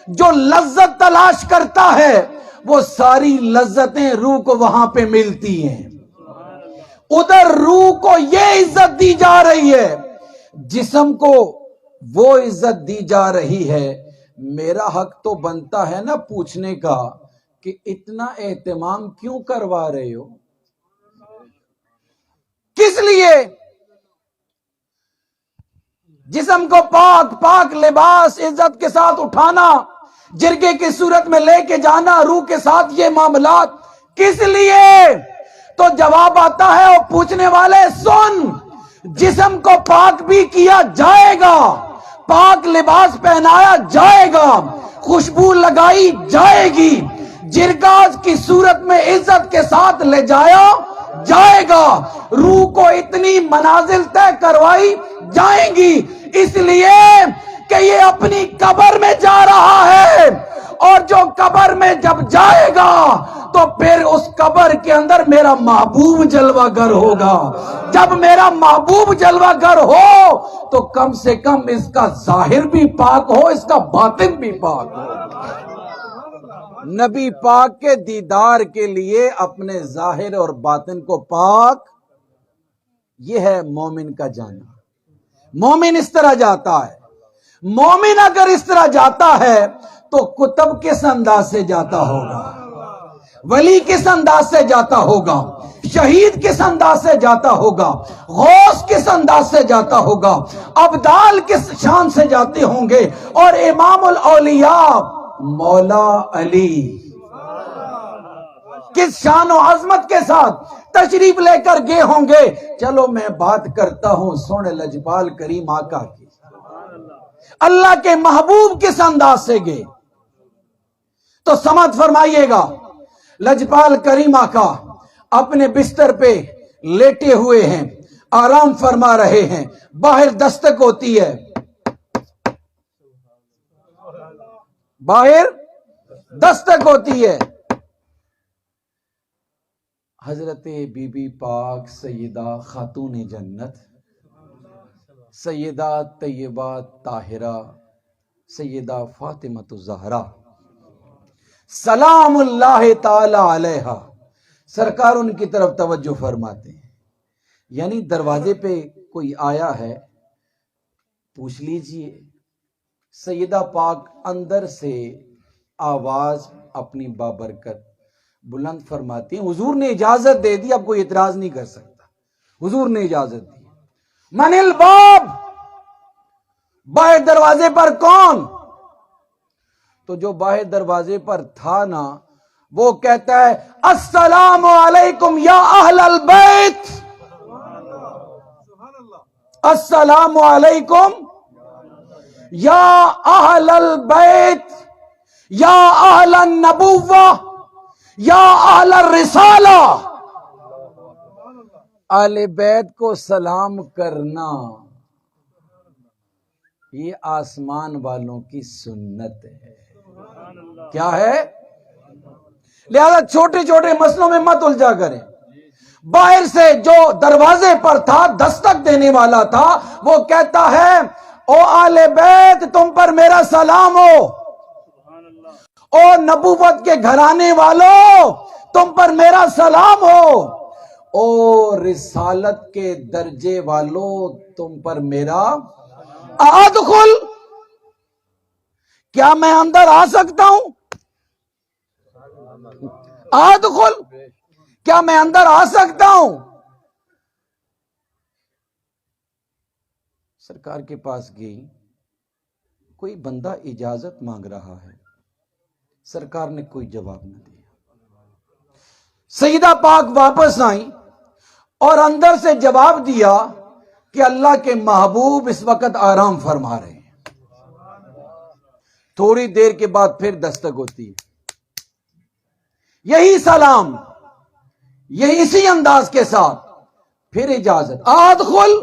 جو لذت تلاش کرتا ہے، وہ ساری لذتیں روح کو وہاں پہ ملتی ہیں۔ ادھر روح کو یہ عزت دی جا رہی ہے، جسم کو وہ عزت دی جا رہی ہے۔ میرا حق تو بنتا ہے نا پوچھنے کا کہ اتنا اہتمام کیوں کروا رہے ہو؟ کس لیے؟ جسم کو پاک پاک لباس عزت کے ساتھ اٹھانا، جرگے کی صورت میں لے کے جانا، روح کے ساتھ یہ معاملات کس لیے؟ تو جواب آتا ہے، اور پوچھنے والے سن، جسم کو پاک بھی کیا جائے گا، پاک لباس پہنایا جائے گا، خوشبو لگائی جائے گی، جرگاز کی صورت میں عزت کے ساتھ لے جایا جائے گا، روح کو اتنی منازل طے کروائی جائیں گی، اس لیے کہ یہ اپنی قبر میں جا رہا ہے، اور جو قبر میں جب جائے گا تو پھر اس قبر کے اندر میرا محبوب جلوہ گر ہوگا۔ جب میرا محبوب جلوہ گر ہو تو کم سے کم اس کا ظاہر بھی پاک ہو، اس کا باطن بھی پاک ہو۔ نبی پاک کے دیدار کے لیے اپنے ظاہر اور باطن کو پاک، یہ ہے مومن کا جانا۔ مومن اس طرح جاتا ہے۔ مومن اگر اس طرح جاتا ہے تو کتب کس انداز سے جاتا ہوگا، ولی کس انداز سے جاتا ہوگا، شہید کس انداز سے جاتا ہوگا، غوث کس انداز سے جاتا ہوگا، ابدال کس شان سے جاتے ہوں گے، اور امام الاولیاء مولا علی کس شان و عظمت کے ساتھ تشریف لے کر گئے ہوں گے۔ چلو میں بات کرتا ہوں سونے لجپال کریم آقا کی، اللہ کے محبوب کس انداز سے گئے، تو سمجھ فرمائیے گا۔ لجپال کریم آقا اپنے بستر پہ لیٹے ہوئے ہیں، آرام فرما رہے ہیں، باہر دستک ہوتی ہے، باہر دستک ہوتی ہے۔ حضرت بی بی پاک سیدہ خاتون جنت، سیدہ طیبہ طاہرہ سیدہ فاطمۃ الزہرا سلام اللہ تعالی علیہا، سرکار ان کی طرف توجہ فرماتے ہیں، یعنی دروازے پہ کوئی آیا ہے، پوچھ لیجئے۔ سیدہ پاک اندر سے آواز اپنی بابرکت بلند فرماتی ہیں، حضور نے اجازت دے دی، اب کوئی اعتراض نہیں کر سکتا، حضور نے اجازت دی۔ من الباب، باہر دروازے پر کون؟ تو جو باہر دروازے پر تھا نا، وہ کہتا ہے السلام علیکم یا اہل البیت، السلام علیکم یا اہل البیت، یا اہل النبوہ، یا اہل الرسالہ۔ اہل بیت کو سلام کرنا یہ آسمان والوں کی سنت ہے۔ کیا ہے؟ لہذا چھوٹے چھوٹے مسئلوں میں مت الجھا کریں۔ باہر سے جو دروازے پر تھا، دستک دینے والا تھا، وہ کہتا ہے او آل بیت تم پر میرا سلام ہو، او نبوت کے گھرانے والوں تم پر میرا سلام ہو، او رسالت کے درجے والوں تم پر میرا ادخل، کیا میں اندر آ سکتا ہوں؟ ادخل، کیا میں اندر آ سکتا ہوں؟ سرکار کے پاس گئی، کوئی بندہ اجازت مانگ رہا ہے، سرکار نے کوئی جواب نہ دیا۔ سیدہ پاک واپس آئیں اور اندر سے جواب دیا کہ اللہ کے محبوب اس وقت آرام فرما رہے ہیں۔ تھوڑی دیر کے بعد پھر دستک ہوتی ہے، یہی سلام، یہی اسی انداز کے ساتھ، پھر اجازت، ادخل،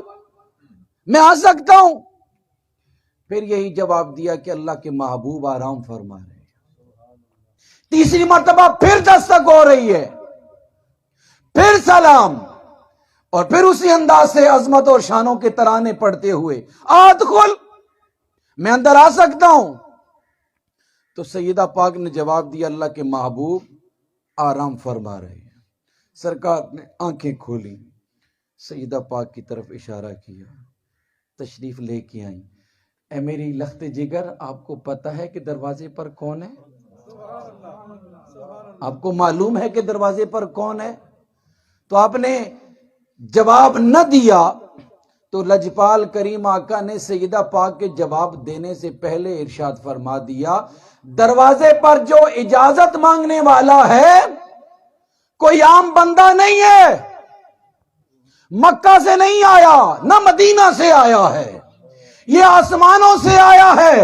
میں آ سکتا ہوں؟ پھر یہی جواب دیا کہ اللہ کے محبوب آرام فرما رہے ہیں۔ تیسری مرتبہ پھر دستک ہو رہی ہے، پھر سلام، اور پھر اسی انداز سے عظمت اور شانوں کے ترانے پڑھتے ہوئے، ادخل، میں اندر آ سکتا ہوں؟ تو سیدہ پاک نے جواب دیا اللہ کے محبوب آرام فرما رہے ہیں۔ سرکار نے آنکھیں کھولی، سیدہ پاک کی طرف اشارہ کیا، تشریف لے کے آئیں۔ اے میری لخت جگر، آپ کو پتہ ہے کہ دروازے پر کون ہے؟ آپ کو معلوم ہے کہ دروازے پر کون ہے؟ تو آپ نے جواب نہ دیا تو لجپال کریم آقا نے سیدہ پاک کے جواب دینے سے پہلے ارشاد فرما دیا، دروازے پر جو اجازت مانگنے والا ہے کوئی عام بندہ نہیں ہے، مکہ سے نہیں آیا، نہ مدینہ سے آیا ہے، یہ آسمانوں سے آیا ہے،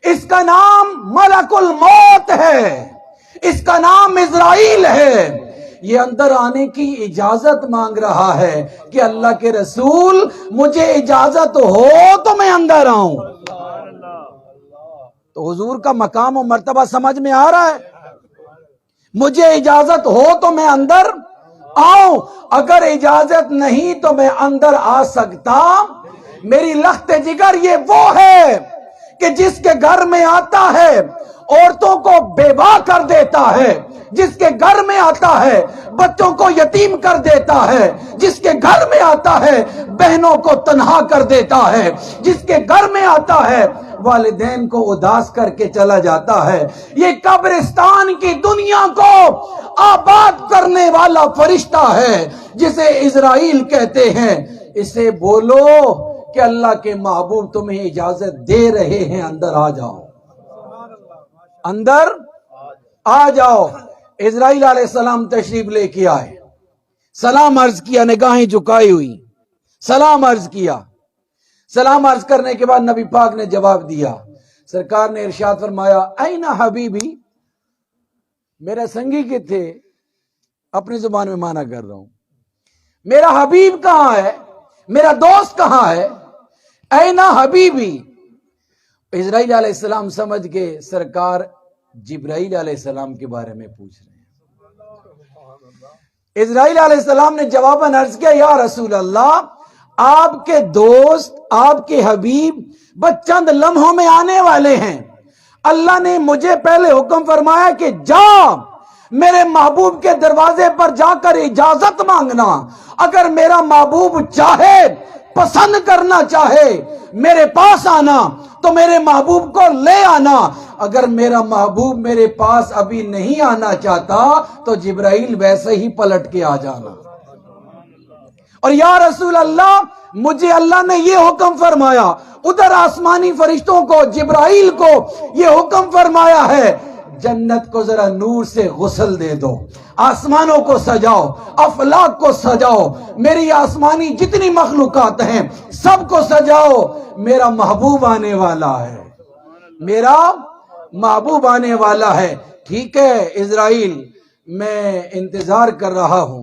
اس کا نام ملک الموت ہے، اس کا نام عزرائیل ہے، یہ اندر آنے کی اجازت مانگ رہا ہے کہ اللہ کے رسول مجھے اجازت ہو تو میں اندر آؤں۔ تو حضور کا مقام و مرتبہ سمجھ میں آ رہا ہے؟ مجھے اجازت ہو تو میں اندر آؤں، اگر اجازت نہیں تو میں اندر آ سکتا۔ میری لخت جگر یہ وہ ہے کہ جس کے گھر میں آتا ہے عورتوں کو بیوہ کر دیتا ہے، جس کے گھر میں آتا ہے بچوں کو یتیم کر دیتا ہے، جس کے گھر میں آتا ہے بہنوں کو تنہا کر دیتا ہے، جس کے گھر میں آتا ہے والدین کو اداس کر کے چلا جاتا ہے، یہ قبرستان کی دنیا کو آباد کرنے والا فرشتہ ہے جسے عزرائیل کہتے ہیں۔ اسے بولو کہ اللہ کے محبوب تمہیں اجازت دے رہے ہیں، اندر آ جاؤ، اندر آ جاؤ۔ اسرائیل علیہ السلام تشریف لے کے آئے، سلام عرض کیا، نگاہیں جھکائی ہوئی، سلام عرض کیا۔ سلام عرض کرنے کے بعد نبی پاک نے جواب دیا، سرکار نے ارشاد فرمایا، اینا حبیبی، میرا سنگی کے تھے، اپنی زبان میں معنی کر رہا ہوں، میرا حبیب کہاں ہے، میرا دوست کہاں ہے؟ اینا حبیبی۔ اسرائیل علیہ السلام سمجھ کے سرکار جبرائیل علیہ السلام کے بارے میں پوچھ رہے ہیں۔ اسرائیل علیہ السلام نے جواباً عرض کیا، یا رسول اللہ، آپ کے دوست، آپ کے حبیب بس چند لمحوں میں آنے والے ہیں، اللہ نے مجھے پہلے حکم فرمایا کہ جا میرے محبوب کے دروازے پر جا کر اجازت مانگنا، اگر میرا محبوب چاہے، پسند کرنا چاہے میرے پاس آنا تو میرے محبوب کو لے آنا، اگر میرا محبوب میرے پاس ابھی نہیں آنا چاہتا تو جبرائیل ویسے ہی پلٹ کے آ جانا۔ اور یا رسول اللہ، مجھے اللہ نے یہ حکم فرمایا، ادھر آسمانی فرشتوں کو، جبرائیل کو یہ حکم فرمایا ہے، جنت کو ذرا نور سے غسل دے دو، آسمانوں کو سجاؤ، افلاک کو سجاؤ، میری آسمانی جتنی مخلوقات ہیں سب کو سجاؤ، میرا محبوب آنے والا ہے، میرا محبوب آنے والا ہے۔ ٹھیک ہے اسرائیل، میں انتظار کر رہا ہوں،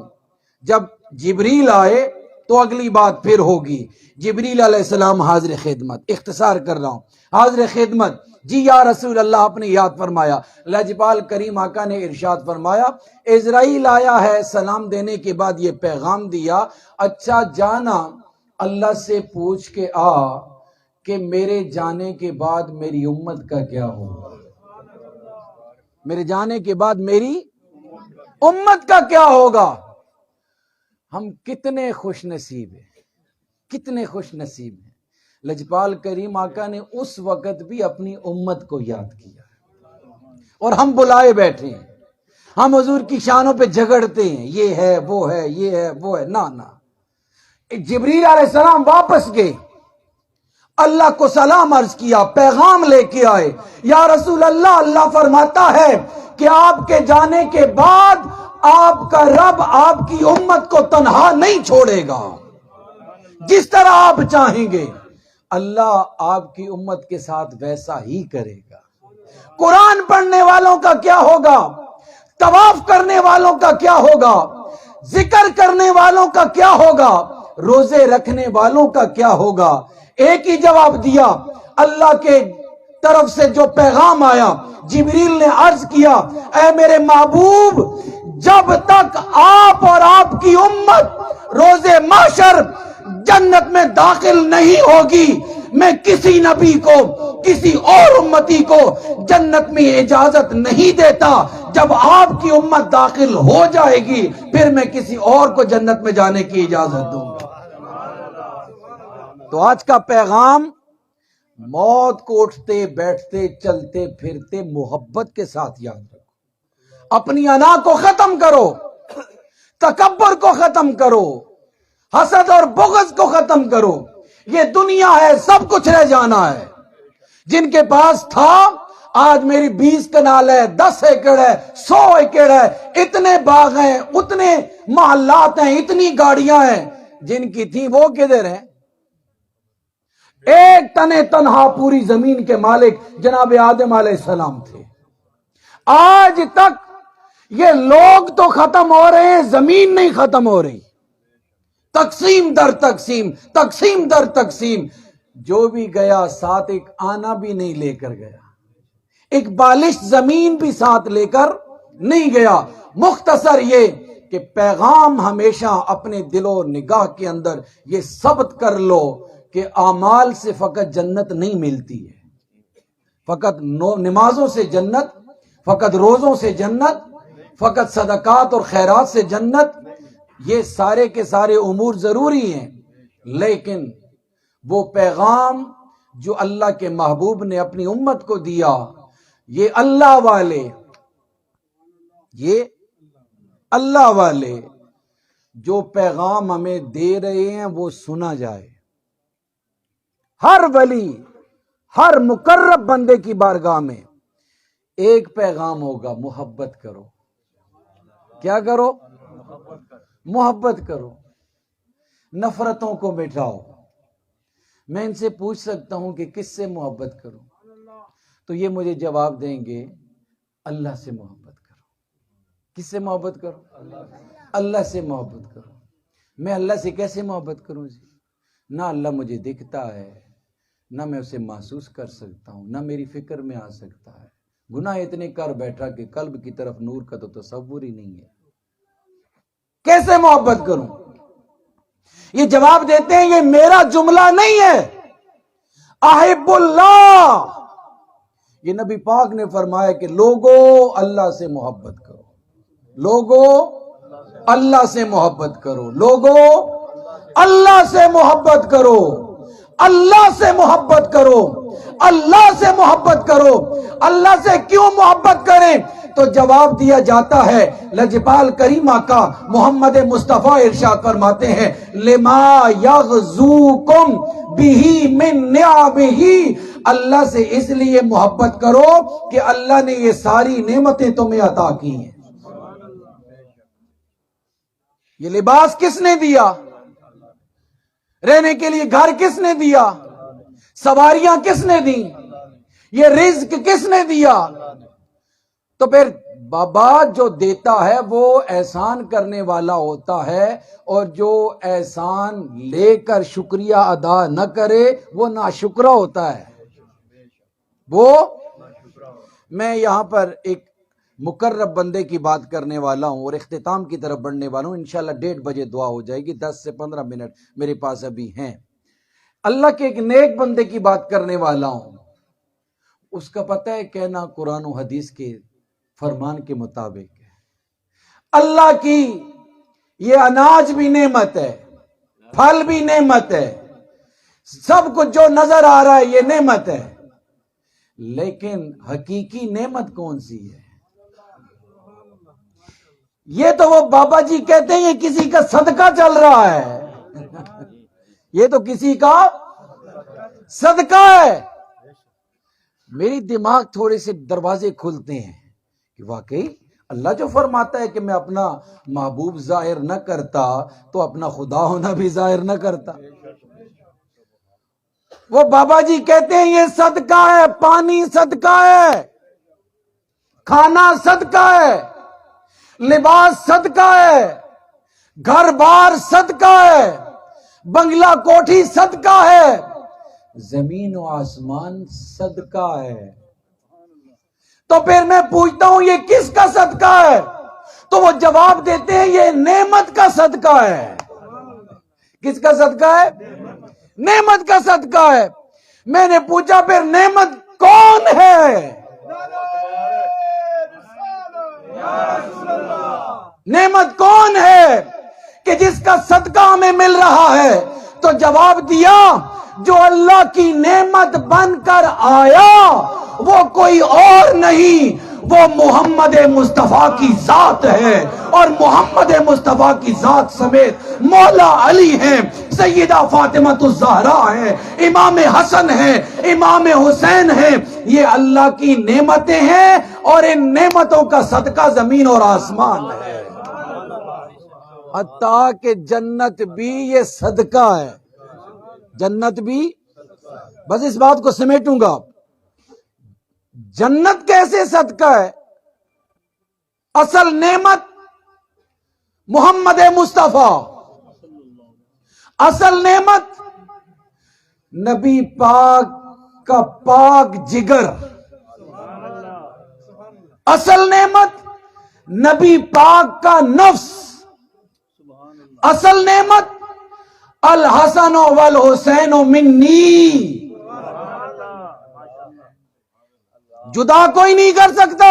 جب جبریل آئے تو اگلی بات پھر ہوگی۔ جبریل علیہ السلام حاضر خدمت، اختصار کر رہا ہوں، حاضر خدمت، جی یا رسول اللہ، آپ نے یاد فرمایا، لجپال کریم آقا نے ارشاد فرمایا، اسرائیل آیا ہے، سلام دینے کے بعد یہ پیغام دیا، اچھا جانا اللہ سے پوچھ کے آ کہ میرے جانے کے بعد میری امت کا کیا ہوگا، میرے جانے کے بعد میری امت کا کیا ہوگا۔ ہم کتنے خوش نصیب ہیں، کتنے خوش نصیب ہیں۔ لجپال کریم آقا نے اس وقت بھی اپنی امت کو یاد کیا اور ہم بلائے بیٹھے ہیں۔ ہم حضور کی شانوں پہ جھگڑتے ہیں، یہ ہے وہ ہے، یہ ہے وہ ہے، نہ جبریل علیہ السلام واپس گئے، اللہ کو سلام عرض کیا، پیغام لے کے آئے، یا رسول اللہ، اللہ فرماتا ہے کہ آپ کے جانے کے بعد آپ کا رب آپ کی امت کو تنہا نہیں چھوڑے گا، جس طرح آپ چاہیں گے اللہ آپ کی امت کے ساتھ ویسا ہی کرے گا۔ قرآن پڑھنے والوں کا کیا ہوگا، طواف کرنے والوں کا کیا ہوگا، ذکر کرنے والوں کا کیا ہوگا، روزے رکھنے والوں کا کیا ہوگا۔ ایک ہی جواب دیا، اللہ کے طرف سے جو پیغام آیا، جبریل نے عرض کیا، اے میرے محبوب، جب تک آپ اور آپ کی امت روز محشر جنت میں داخل نہیں ہوگی، میں کسی نبی کو، کسی اور امتی کو جنت میں اجازت نہیں دیتا۔ جب آپ کی امت داخل ہو جائے گی پھر میں کسی اور کو جنت میں جانے کی اجازت دوں گا۔ تو آج کا پیغام، موت کو اٹھتے بیٹھتے چلتے پھرتے محبت کے ساتھ یاد رکھو، اپنی انا کو ختم کرو، تکبر کو ختم کرو، حسد اور بغض کو ختم کرو۔ یہ دنیا ہے، سب کچھ رہ جانا ہے۔ جن کے پاس تھا، آج میری 20 کنال ہے، 10 ایکڑ ہے، 100 ایکڑ ہے، اتنے باغ ہیں، اتنے محلات ہیں، اتنی گاڑیاں ہیں، جن کی تھی وہ کدھر ہیں؟ ایک تنے تنہا پوری زمین کے مالک جناب آدم علیہ السلام تھے۔ آج تک یہ لوگ تو ختم ہو رہے ہیں، زمین نہیں ختم ہو رہی، تقسیم در تقسیم، تقسیم در تقسیم۔ جو بھی گیا ساتھ ایک آنا بھی نہیں لے کر گیا، ایک بالش زمین بھی ساتھ لے کر نہیں گیا۔ مختصر یہ کہ پیغام ہمیشہ اپنے دل و نگاہ کے اندر یہ ثبت کر لو کہ اعمال سے فقط جنت نہیں ملتی ہے، فقط نمازوں سے جنت، فقط روزوں سے جنت، فقط صدقات اور خیرات سے جنت، یہ سارے کے سارے امور ضروری ہیں، لیکن وہ پیغام جو اللہ کے محبوب نے اپنی امت کو دیا، یہ اللہ والے، یہ اللہ والے جو پیغام ہمیں دے رہے ہیں وہ سنا جائے۔ ہر ولی، ہر مقرب بندے کی بارگاہ میں ایک پیغام ہوگا، محبت کرو۔ کیا کرو؟ محبت کرو، نفرتوں کو مٹاؤ۔ میں ان سے پوچھ سکتا ہوں کہ کس سے محبت کروں، تو یہ مجھے جواب دیں گے، اللہ سے محبت کرو۔ کس سے محبت کرو؟ اللہ سے محبت کرو۔ میں اللہ سے کیسے محبت کروں جی؟ نہ اللہ مجھے دکھتا ہے، نہ میں اسے محسوس کر سکتا ہوں، نہ میری فکر میں آ سکتا ہے۔ گناہ اتنے کر بیٹھا کہ قلب کی طرف نور کا تو تصور ہی نہیں ہے۔ کیسے محبت کروں؟ یہ جواب دیتے ہیں، یہ میرا جملہ نہیں ہے، احب اللہ، یہ نبی پاک نے فرمایا کہ لوگوں اللہ سے محبت کرو، لوگوں اللہ سے محبت کرو، لوگوں اللہ سے محبت کرو، اللہ سے محبت کرو، اللہ سے محبت کرو۔ اللہ سے کیوں محبت کریں؟ تو جواب دیا جاتا ہے، لجپال کریمہ کا محمد مصطفیٰ ارشاد فرماتے ہیں، لما یغزوکم بہ من نعمہ، اللہ سے اس لیے محبت کرو کہ اللہ نے یہ ساری نعمتیں تمہیں عطا کی ہیں۔ یہ لباس کس نے دیا؟ رہنے کے لیے گھر کس نے دیا؟ سواریاں کس نے دی؟ یہ رزق کس نے دیا؟ تو پھر بابا جو دیتا ہے وہ احسان کرنے والا ہوتا ہے، اور جو احسان لے کر شکریہ ادا نہ کرے وہ ناشکرا ہوتا ہے۔ وہ میں یہاں پر ایک مقرب بندے کی بات کرنے والا ہوں اور اختتام کی طرف بڑھنے والا ہوں۔ انشاءاللہ 1:30 بجے دعا ہو جائے گی، 10 سے 15 منٹ میرے پاس ابھی ہیں۔ اللہ کے ایک نیک بندے کی بات کرنے والا ہوں، اس کا پتہ ہے کہنا قرآن و حدیث کے فرمان کے مطابق ہے۔ اللہ کی یہ اناج بھی نعمت ہے، پھل بھی نعمت ہے، سب کچھ جو نظر آ رہا ہے یہ نعمت ہے، لیکن حقیقی نعمت کون سی ہے؟ یہ تو وہ بابا جی کہتے ہیں یہ کسی کا صدقہ چل رہا ہے، یہ تو کسی کا صدقہ ہے۔ میری دماغ تھوڑے سے دروازے کھلتے ہیں کہ واقعی اللہ جو فرماتا ہے کہ میں اپنا محبوب ظاہر نہ کرتا تو اپنا خدا ہونا بھی ظاہر نہ کرتا۔ وہ بابا جی کہتے ہیں یہ صدقہ ہے، پانی صدقہ ہے، کھانا صدقہ ہے، لباس صدقہ ہے، گھر بار صدقہ ہے، بنگلہ کوٹھی صدقہ ہے، زمین و آسمان صدقہ ہے۔ تو پھر میں پوچھتا ہوں یہ کس کا صدقہ ہے؟ تو وہ جواب دیتے ہیں یہ نعمت کا صدقہ ہے۔ کس کا صدقہ ہے؟ نعمت کا صدقہ ہے۔ میں نے پوچھا پھر نعمت کون ہے؟ نعمت کون ہے کہ جس کا صدقہ ہمیں مل رہا ہے؟ تو جواب دیا جو اللہ کی نعمت بن کر آیا وہ کوئی اور نہیں، وہ محمد مصطفیٰ کی ذات ہے، اور محمد مصطفیٰ کی ذات سمیت مولا علی ہیں، سیدہ فاطمہ الزہرا ہیں، امام حسن ہیں، امام حسین ہیں، یہ اللہ کی نعمتیں ہیں، اور ان نعمتوں کا صدقہ زمین اور آسمان ہے۔ حتیٰ کہ جنت بھی یہ صدقہ ہے، جنت بھی، بس اس بات کو سمیٹوں گا، جنت کیسے صدقہ ہے؟ اصل نعمت محمد مصطفیٰ، اصل نعمت نبی پاک کا پاک جگر، اصل نعمت نبی پاک کا نفس، اصل نعمت الحسن والحسین منی، جدا کوئی نہیں کر سکتا،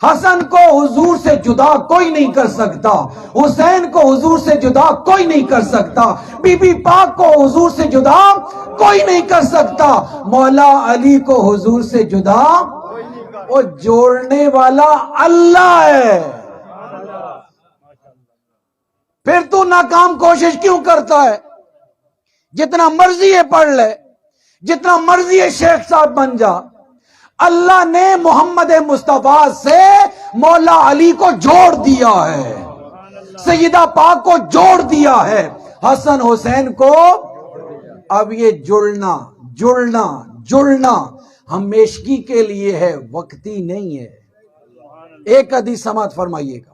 حسن کو حضور سے جدا کوئی نہیں کر سکتا، حسین کو حضور سے جدا کوئی نہیں کر سکتا، بی بی پاک کو حضور سے جدا کوئی نہیں کر سکتا، مولا علی کو حضور سے جدا وہ جوڑنے والا اللہ ہے۔ پھر تو ناکام کوشش کیوں کرتا ہے؟ جتنا مرضی ہے پڑھ لے، جتنا مرضی ہے شیخ صاحب بن جا، اللہ نے محمد مصطفیٰ سے مولا علی کو جوڑ دیا ہے، سیدہ پاک کو جوڑ دیا ہے، حسن حسین کو۔ اب یہ جڑنا جڑنا جڑنا ہمیشگی کے لیے ہے، وقتی نہیں ہے۔ ایک حدیث سماعت فرمائیے گا،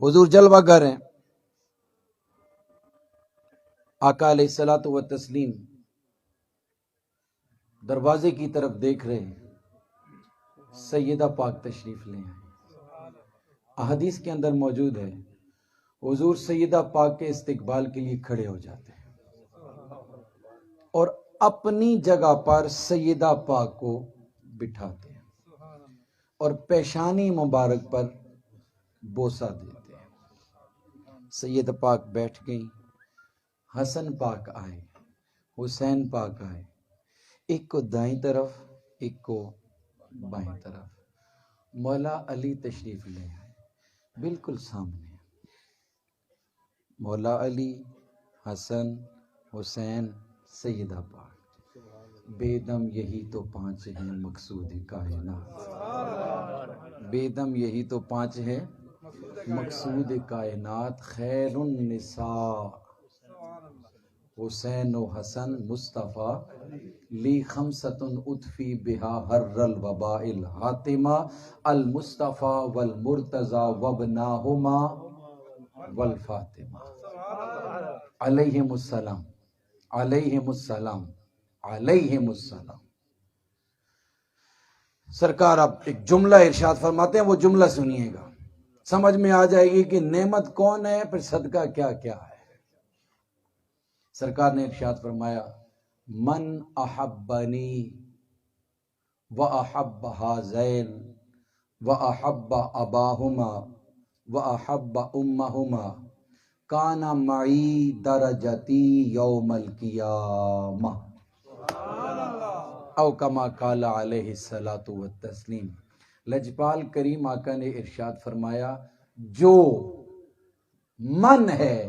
حضور جلوہ گر ہیں، آقا علیہ الصلوۃ والتسلیم دروازے کی طرف دیکھ رہے ہیں، سیدہ پاک تشریف لے آئے۔ احادیث کے اندر موجود ہے حضور سیدہ پاک کے استقبال کے لیے کھڑے ہو جاتے ہیں اور اپنی جگہ پر سیدہ پاک کو بٹھاتے ہیں اور پیشانی مبارک پر بوسہ دیتے ہیں۔ سیدہ پاک بیٹھ گئی، حسن پاک آئے، حسین پاک آئے، ایک کو دائیں طرف ایک کو بائیں طرف، مولا علی تشریف لے آئے بالکل سامنے، مولا علی، حسن، حسین، سیدہ پاک، بے دم یہی تو پانچ ہیں مقصود کائنات، بے دم یہی تو پانچ ہے مقصود کائنات، خیر النساء حسین و حسن مصطفیٰ، لی خمسۃ اطفی بہا حر الوباء الحاتمہ، المصطفیٰ والمرتضی وابناہما والفاطمہ، علیہم السلام علیہم السلام علیہم السلام۔ سرکار اب ایک جملہ ارشاد فرماتے ہیں، وہ جملہ سنیے گا، سمجھ میں آ جائے گی کہ نعمت کون ہے، پھر صدقہ کیا کیا ہے۔ سرکار نے ارشاد فرمایا من احبنی واحب ہذین واحب اباہما واحب امہما کان معی درجتی یوم القیامہ او کما قال علیہ الصلاۃ والتسلیم۔ لجپال کریم آقا نے ارشاد فرمایا جو من ہے،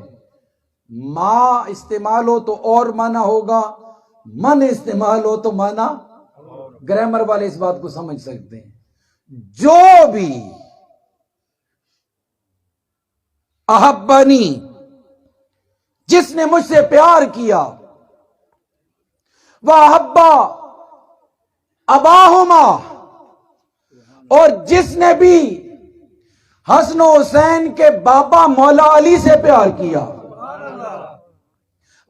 ما استعمال ہو تو اور معنی ہوگا، من استعمال ہو تو معنی، گرامر والے اس بات کو سمجھ سکتے ہیں، جو بھی احبنی، جس نے مجھ سے پیار کیا، وَأَحَبَّ أَبَاهُمَا، اور جس نے بھی حسن و حسین کے بابا مولا علی سے پیار کیا،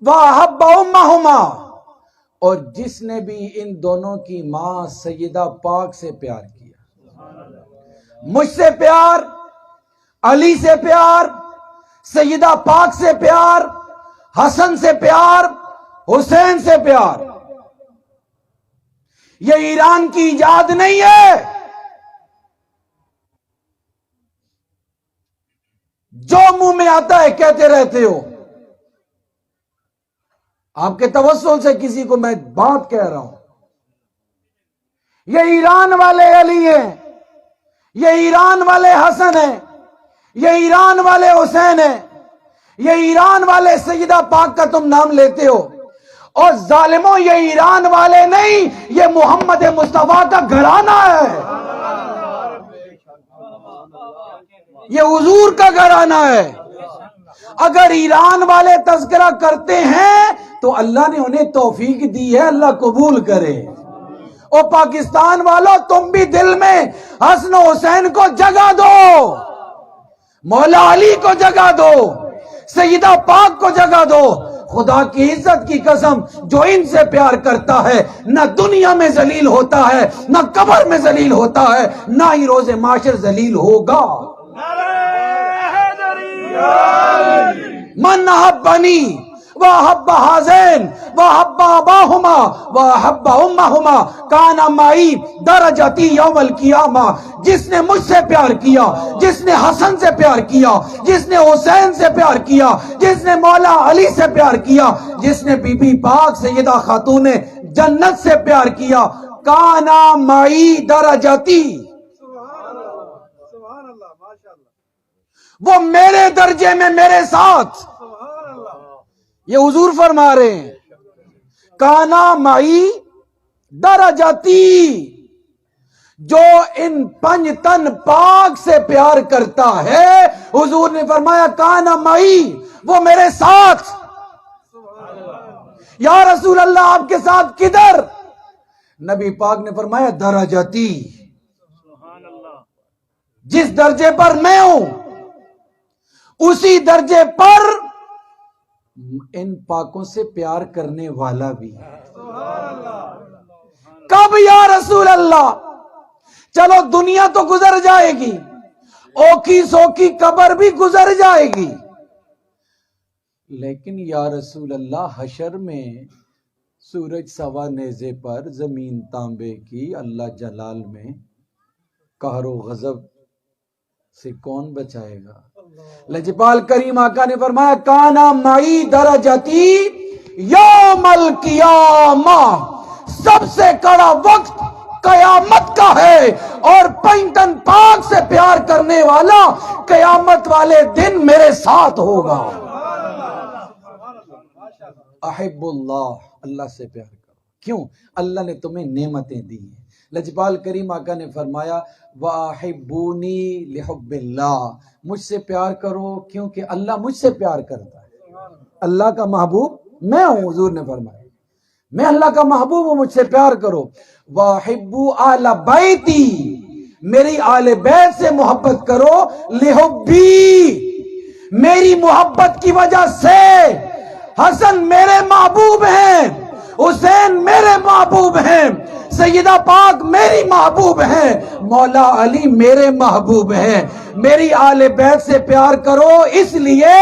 وَأَحَبَّ أُمَّهُمَا، اور جس نے بھی ان دونوں کی ماں سیدہ پاک سے پیار کیا، مجھ سے پیار، علی سے پیار، سیدہ پاک سے پیار، حسن سے پیار، حسین سے پیار، یہ ایران کی ایجاد نہیں ہے، جو منہ میں آتا ہے کہتے رہتے ہو۔ آپ کے توسل سے کسی کو میں بات کہہ رہا ہوں، یہ ایران والے علی ہیں، یہ ایران والے حسن ہیں، یہ ایران والے حسین ہیں، یہ ایران والے سیدہ پاک کا تم نام لیتے ہو، اور ظالموں یہ ایران والے نہیں، یہ محمد مصطفیٰ کا گھرانہ ہے، یہ حضور کا گھرانہ ہے۔ اگر ایران والے تذکرہ کرتے ہیں تو اللہ نے انہیں توفیق دی ہے، اللہ قبول کرے۔ اور پاکستان والوں تم بھی دل میں حسن و حسین کو جگہ دو، مولا علی کو جگہ دو، سیدہ پاک کو جگہ دو۔ خدا کی عزت کی قسم جو ان سے پیار کرتا ہے نہ دنیا میں ذلیل ہوتا ہے، نہ قبر میں ذلیل ہوتا ہے، نہ ہی روز معاشر ذلیل ہوگا۔ من احبنی واحب ہذین واحب اباہما واحب امہما کان معی درجتی یوم القیامہ، جس نے مجھ سے پیار کیا، جس نے حسن سے پیار کیا، جس نے حسین سے پیار کیا، جس نے مولا علی سے پیار کیا، جس نے بی بی پاک سیدہ خاتون جنت سے پیار کیا، کان معی درجتی، وہ میرے درجے میں میرے ساتھ، یہ حضور فرما رہے ہیں، کانا معی درجتی، جو ان پنج تن پاک سے پیار کرتا ہے، حضور نے فرمایا کانا معی، وہ میرے ساتھ۔ یا رسول اللہ آپ کے ساتھ کدھر؟ نبی پاک نے فرمایا درجتی، جس درجے پر میں ہوں اسی درجے پر ان پاکوں سے پیار کرنے والا بھی ہے۔ کب یا رسول اللہ؟ چلو دنیا تو گزر جائے گی، اوکی سوکی قبر بھی گزر جائے گی، لیکن یا رسول اللہ حشر میں سورج سوا نیزے پر، زمین تانبے کی، اللہ جلال میں قہر و غضب سے کون بچائے گا؟ لجپال کریم آقا نے فرمایا کانا معی درجتی یوم القیامہ، سب سے کڑا وقت قیامت کا ہے، اور پنجتن پاک سے پیار کرنے والا قیامت والے دن میرے ساتھ ہوگا۔ احب اللہ، اللہ سے پیار کرو، کیوں؟ اللہ نے تمہیں نعمتیں دی ہیں۔ لجپال کریم آقا نے فرمایا وَأَحِبُّونِي لِحُبِّ اللَّهِ، مجھ سے پیار کرو کیونکہ اللہ مجھ سے پیار کرتا ہے۔ اللہ کا محبوب میں ہوں، حضور نے فرمایا میں اللہ کا محبوب ہوں، مجھ سے پیار کرو۔ وَأَحِبُّوا أَهْلَ بَيْتِي، میری آل بیت سے محبت کرو، لِحُبِّي، میری محبت کی وجہ سے حسن میرے محبوب ہیں، حسین میرے محبوب ہیں، سیدہ پاک میری محبوب ہیں، مولا علی میرے محبوب ہیں۔ میری آل بیت سے پیار کرو اس لیے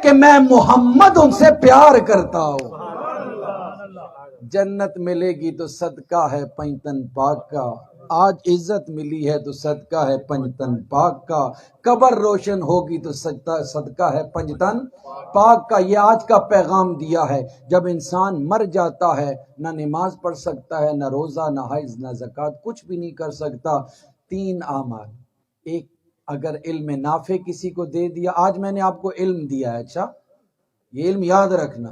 کہ میں محمد ان سے پیار کرتا ہوں۔ جنت ملے گی تو صدقہ ہے پنجتن پاک کا، آج عزت ملی ہے تو صدقہ ہے پنجتن پاک کا، قبر روشن ہوگی تو صدقہ ہے پنجتن پاک کا۔ یہ آج کا پیغام دیا ہے۔ جب انسان مر جاتا ہے نہ نماز پڑھ سکتا ہے، نہ روزہ، نہ حج، نہ زکوٰۃ، کچھ بھی نہیں کر سکتا۔ تین اعمال، ایک اگر علم نافع کسی کو دے دیا، آج میں نے آپ کو علم دیا ہے، اچھا یہ علم یاد رکھنا،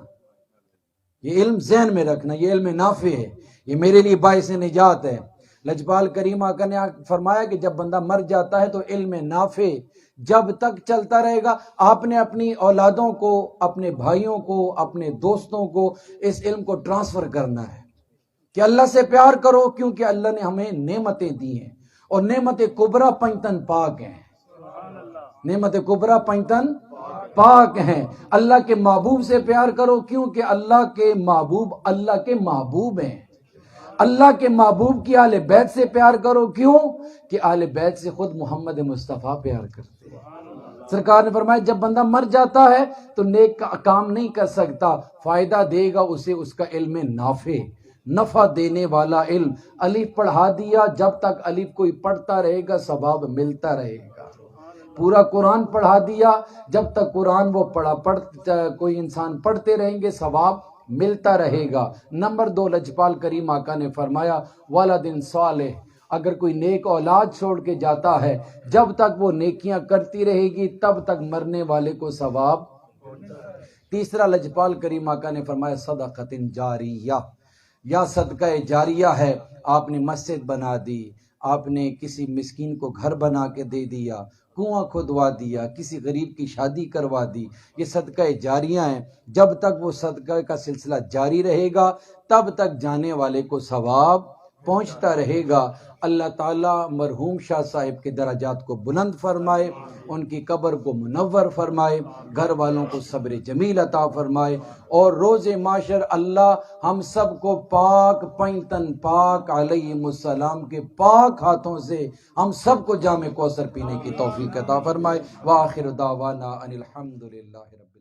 یہ علم ذہن میں رکھنا، یہ علم نافع ہے، یہ میرے لیے باعث نجات ہے۔ لجپال کریم آقا نے فرمایا کہ جب بندہ مر جاتا ہے تو علم نافع جب تک چلتا رہے گا۔ آپ نے اپنی اولادوں کو، اپنے بھائیوں کو، اپنے دوستوں کو اس علم کو ٹرانسفر کرنا ہے کہ اللہ سے پیار کرو، کیونکہ اللہ نے ہمیں نعمتیں دی ہیں، اور نعمت کبریٰ پنجتن پاک ہیں، نعمت کبریٰ پنجتن پاک ہیں۔ اللہ کے محبوب سے پیار کرو، کیونکہ اللہ کے محبوب اللہ کے محبوب ہیں۔ اللہ کے محبوب کی آل بیت سے پیار کرو، کیوں کہ آل بیت سے خود محمد مصطفیٰ پیار کرتے ہیں۔ سرکار نے فرمایا جب بندہ مر جاتا ہے تو نیک کام نہیں کر سکتا، فائدہ دے گا اسے اس کا علم نافع، نفع دینے والا علم۔ الف پڑھا دیا، جب تک الف کوئی پڑھتا رہے گا ثواب ملتا رہے گا۔ پورا قرآن پڑھا دیا، جب تک قرآن وہ کوئی انسان پڑھتے رہیں گے ثواب ملتا رہے گا۔ نمبر 2، لجپال کریم آقا نے فرمایا والد صالح، اگر کوئی نیک اولاد چھوڑ کے جاتا ہے، جب تک وہ نیکیاں کرتی رہے گی تب تک مرنے والے کو ثواب۔ تیسرا، لجپال کریم آقا نے فرمایا صدقۃ جاریہ، یا صدقہ جاریہ ہے، آپ نے مسجد بنا دی، آپ نے کسی مسکین کو گھر بنا کے دے دیا، کنواں کھودوا دیا، کسی غریب کی شادی کروا دی، یہ صدقہ جاریہ ہیں۔ جب تک وہ صدقہ کا سلسلہ جاری رہے گا تب تک جانے والے کو ثواب پہنچتا رہے گا۔ اللہ تعالیٰ مرحوم شاہ صاحب کے درجات کو بلند فرمائے، ان کی قبر کو منور فرمائے، گھر والوں کو صبر جمیل عطا فرمائے، اور روز معاشر اللہ ہم سب کو پاک پنجتن پاک علیہم السلام کے پاک ہاتھوں سے ہم سب کو جام کوثر پینے کی توفیق عطا فرمائے۔ وآخر دعوانا ان الحمدللہ رب